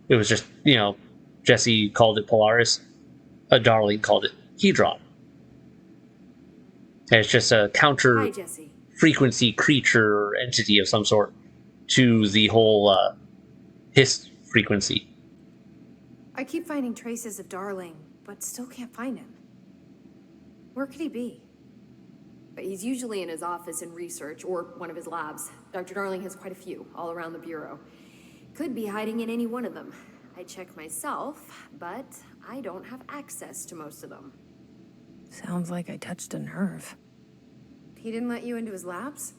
It was just, Jesse called it Polaris, Darling called it Hedron. And it's just a counter Hi, Jesse. frequency creature or entity of some sort to the whole hiss frequency. I keep finding traces of Darling, but still can't find him. Where could he be? But he's usually in his office in research or one of his labs. Dr. Darling has quite a few all around the Bureau. Could be hiding in any one of them. I check myself, but I don't have access to most of them. Sounds like I touched a nerve. He didn't let you into his labs?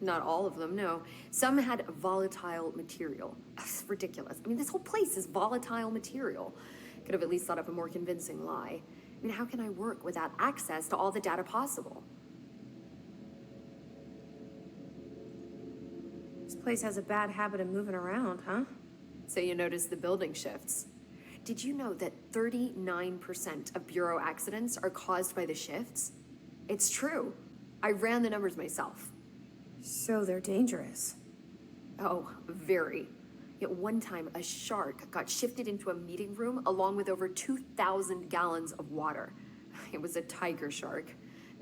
Not all of them, no. Some had volatile material. It's ridiculous. I mean, this whole place is volatile material. Could have at least thought up a more convincing lie. I mean, how can I work without access to all the data possible? This place has a bad habit of moving around, huh? So you notice the building shifts. Did you know that 39% of Bureau accidents are caused by the shifts? It's true. I ran the numbers myself. So they're dangerous. Oh, very. At one time, a shark got shifted into a meeting room along with over 2,000 gallons of water. It was a tiger shark.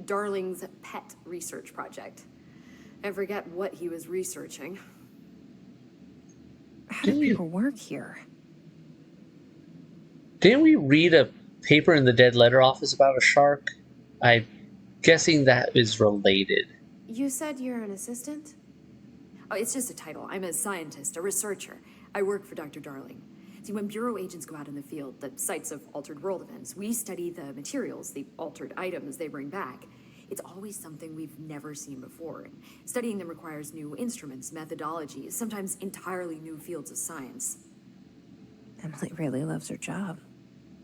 Darling's pet research project. I forget what he was researching. How do people work here? Didn't we read a paper in the Dead Letter Office about a shark? I'm guessing that is related. You said you're an assistant? Oh, it's just a title. I'm a scientist, a researcher. I work for Dr. Darling. See, when Bureau agents go out in the field, the sites of altered world events, we study the materials, the altered items they bring back. It's always something we've never seen before. And studying them requires new instruments, methodologies, sometimes entirely new fields of science. Emily really loves her job.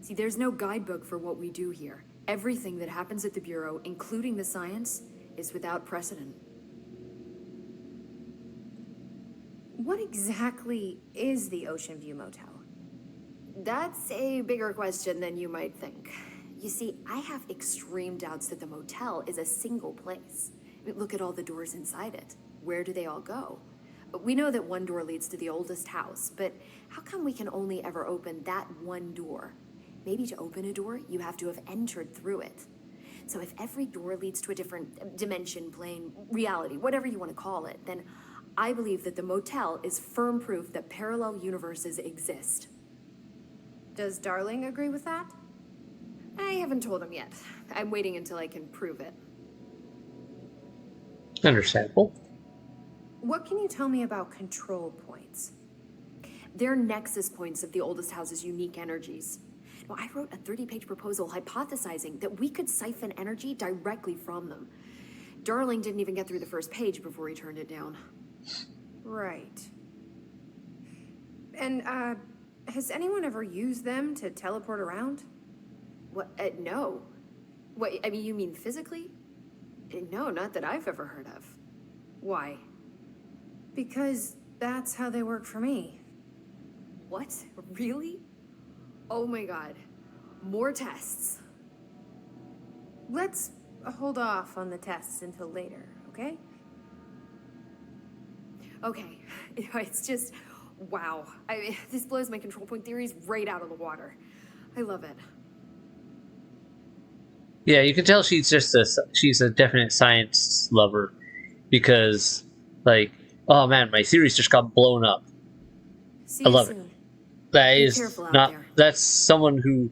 See, there's no guidebook for what we do here. Everything that happens at the Bureau, including the science, is without precedent. What exactly is the Ocean View Motel? That's a bigger question than you might think. You see, I have extreme doubts that the motel is a single place. I mean, look at all the doors inside it. Where do they all go? We know that one door leads to the oldest house, but how come we can only ever open that one door? Maybe to open a door, you have to have entered through it. So if every door leads to a different dimension, plane, reality, whatever you want to call it, then I believe that the motel is firm proof that parallel universes exist. Does Darling agree with that? I haven't told him yet. I'm waiting until I can prove it. Understandable. What can you tell me about control points? They're nexus points of the oldest house's unique energies. Now, I wrote a 30-page proposal hypothesizing that we could siphon energy directly from them. Darling didn't even get through the first page before he turned it down. Right. And, has anyone ever used them to teleport around? What? No. What, I mean, you mean physically? No, not that I've ever heard of. Why? Because that's how they work for me. What? Really? Oh my god. More tests. Let's hold off on the tests until later, okay? Okay, it's just, wow. This blows my control point theories right out of the water. I love it. Yeah, you can tell she's a definite science lover because, like, oh man, my theories just got blown up. See I you love it. soon. That Be is careful out not. there. That's someone who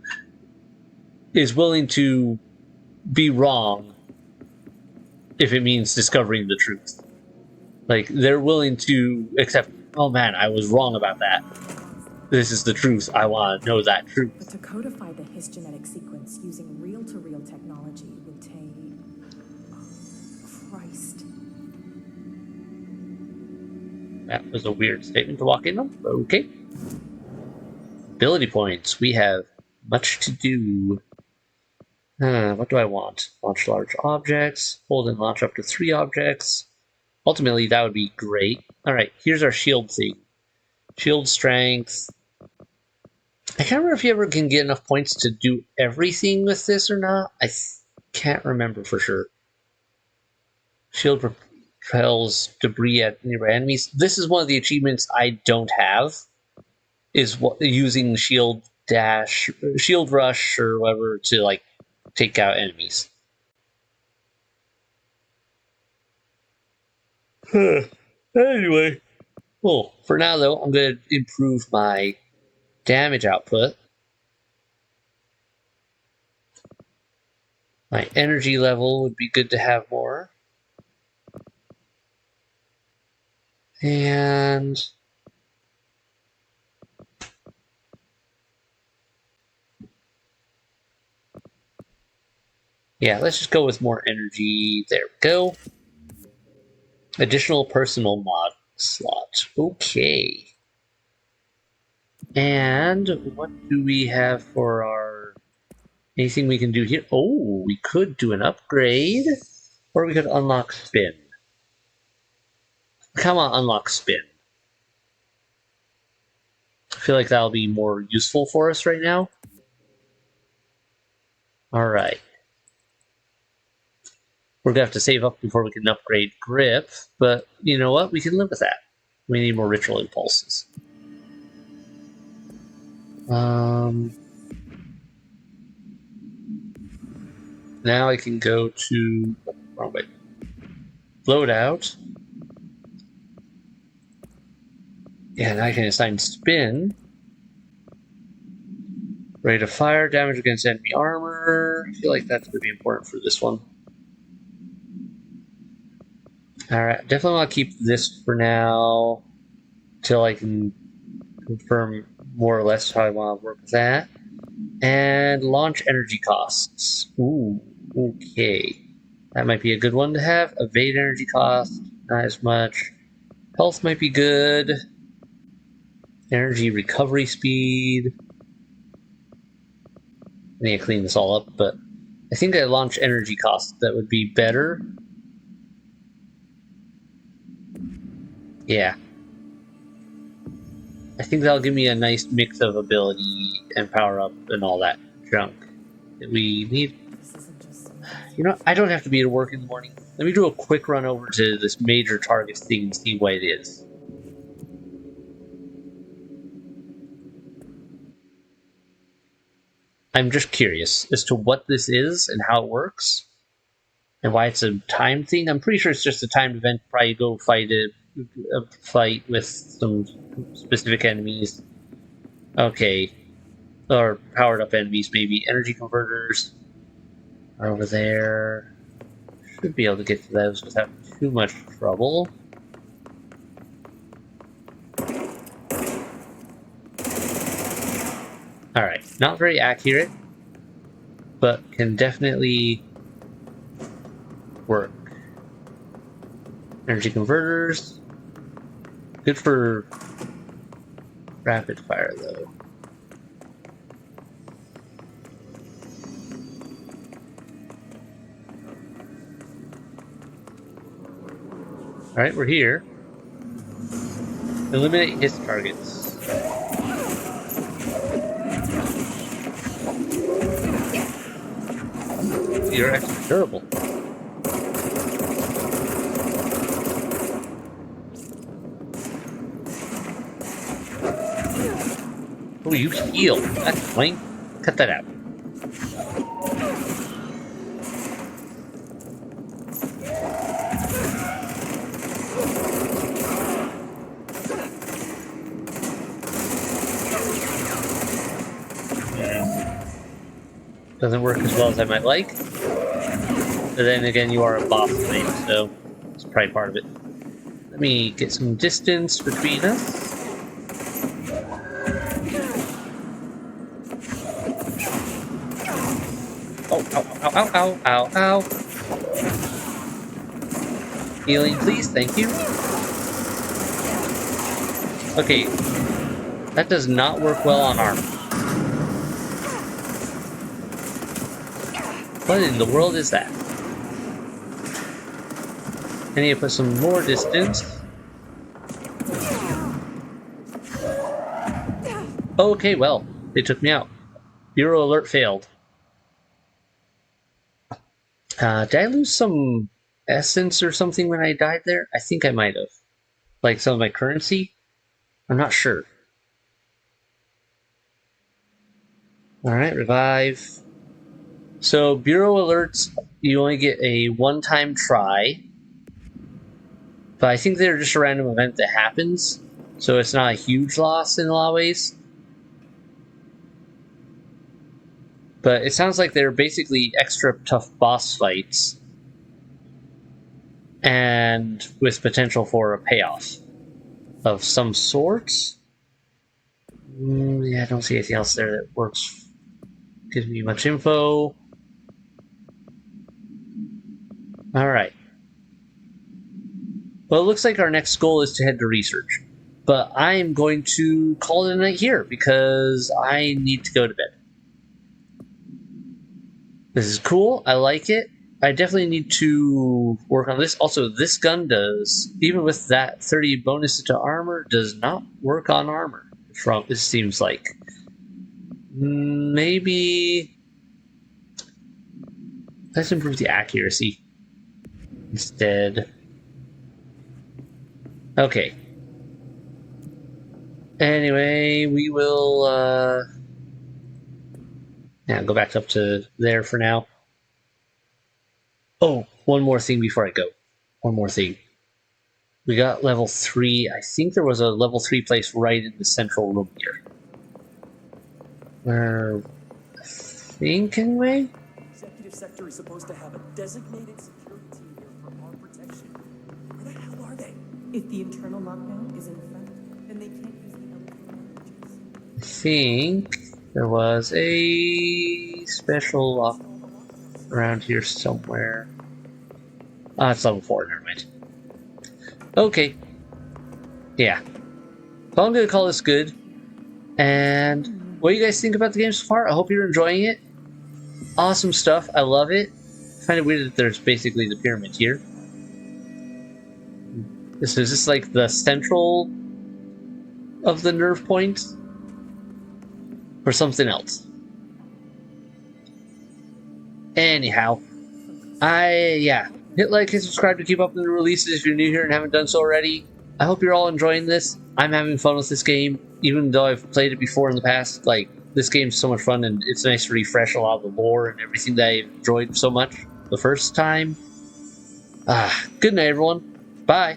is willing to be wrong if it means discovering the truth. Like, they're willing to accept, oh man, I was wrong about that. This is the truth. I want to know that truth. But to codify the his genetic sequence using reel-to-reel technology would take... Christ. That was a weird statement to walk in on. Okay. Ability points. We have much to do. What do I want? Launch large objects. Hold and launch up to 3 objects. Ultimately, that would be great. Alright, here's our shield thing. Shield strength. I can't remember if you ever can get enough points to do everything with this or not. I can't remember for sure. Shield repels debris at nearby enemies. This is one of the achievements I don't have. Is using shield rush or whatever to like take out enemies. Anyway, well, for now though, I'm going to improve my damage output. My energy level would be good to have more. And yeah, let's just go with more energy. There we go. Additional personal mod slot. Okay. And what do we have for our... Anything we can do here? Oh, we could do an upgrade. Or we could unlock spin. Come on, unlock spin. I feel like that'll be more useful for us right now. Alright. We're going to have to save up before we can upgrade grip, but you know what? We can live with that. We need more ritual impulses. Now I can go to... wrong way. Loadout. Yeah, now I can assign spin. Rate of fire, damage against enemy armor. I feel like that's going to be important for this one. Alright, definitely want to keep this for now. Till I can confirm more or less how I want to work with that. And launch energy costs. Ooh, okay. That might be a good one to have. Evade energy cost, not as much. Health might be good. Energy recovery speed. I need to clean this all up, but I think I launch energy cost. That would be better. Yeah. I think that'll give me a nice mix of ability and power up and all that junk that we need. You know, I don't have to be at work in the morning. Let me do a quick run over to this major target thing and see what it is. I'm just curious as to what this is and how it works and why it's a time thing. I'm pretty sure it's just a timed event. Probably go fight a fight with some specific enemies. Okay. Or powered up enemies, maybe. Energy converters are over there. Should be able to get to those without too much trouble. Alright, not very accurate, but can definitely work. Energy converters. Good for rapid fire, though. Alright, we're here. Eliminate his targets. You're actually durable. Oh, you heal. That's lame. Cut that out. Doesn't work as well as I might like. But then again, you are a boss fight, so it's probably part of it. Let me get some distance between us. Oh, ow, ow, ow, ow, ow, ow. Healing, please, thank you. Okay, that does not work well on armor. What in the world is that? I need to put some more distance. Okay, well, they took me out. Bureau alert failed. Did I lose some essence or something when I died there? I think I might have. Like some of my currency? I'm not sure. Alright, revive. So, Bureau alerts, you only get a one-time try. But I think they're just a random event that happens. So it's not a huge loss in a lot of ways. But it sounds like they're basically extra tough boss fights. And with potential for a payoff of some sort. Yeah, I don't see anything else there that works. Gives me much info. Alright. Well, it looks like our next goal is to head to research. But I am going to call it a night here because I need to go to bed. This is cool. I like it. I definitely need to work on this. Also, this gun does, even with that 30 bonus to armor, does not work on armor. From it seems like. Maybe let's improve the accuracy instead. Okay. Anyway, we will yeah, go back up to there for now. Oh, one more thing before I go. One more thing. We got level 3. I think there was a level 3 place right in the central room here. Where I think anyway? Executive sector is supposed to have a designated security team here for our protection. Where the hell are they? If the internal lockdown is in effect, then they can't use the electrical languages. I think there was a special lock around here somewhere. Ah, it's level 4, never mind. Okay. Yeah. So I'm gonna call this good. And what do you guys think about the game so far? I hope you're enjoying it. Awesome stuff. I love it. I find it weird that there's basically the pyramid here. Is this like the central of the nerve point? Or something else? Anyhow. Yeah. Hit like, hit subscribe to keep up with the releases if you're new here and haven't done so already. I hope you're all enjoying this. I'm having fun with this game, even though I've played it before in the past. Like, this game's so much fun, and it's nice to refresh a lot of the lore and everything that I enjoyed so much the first time. Good night, everyone. Bye.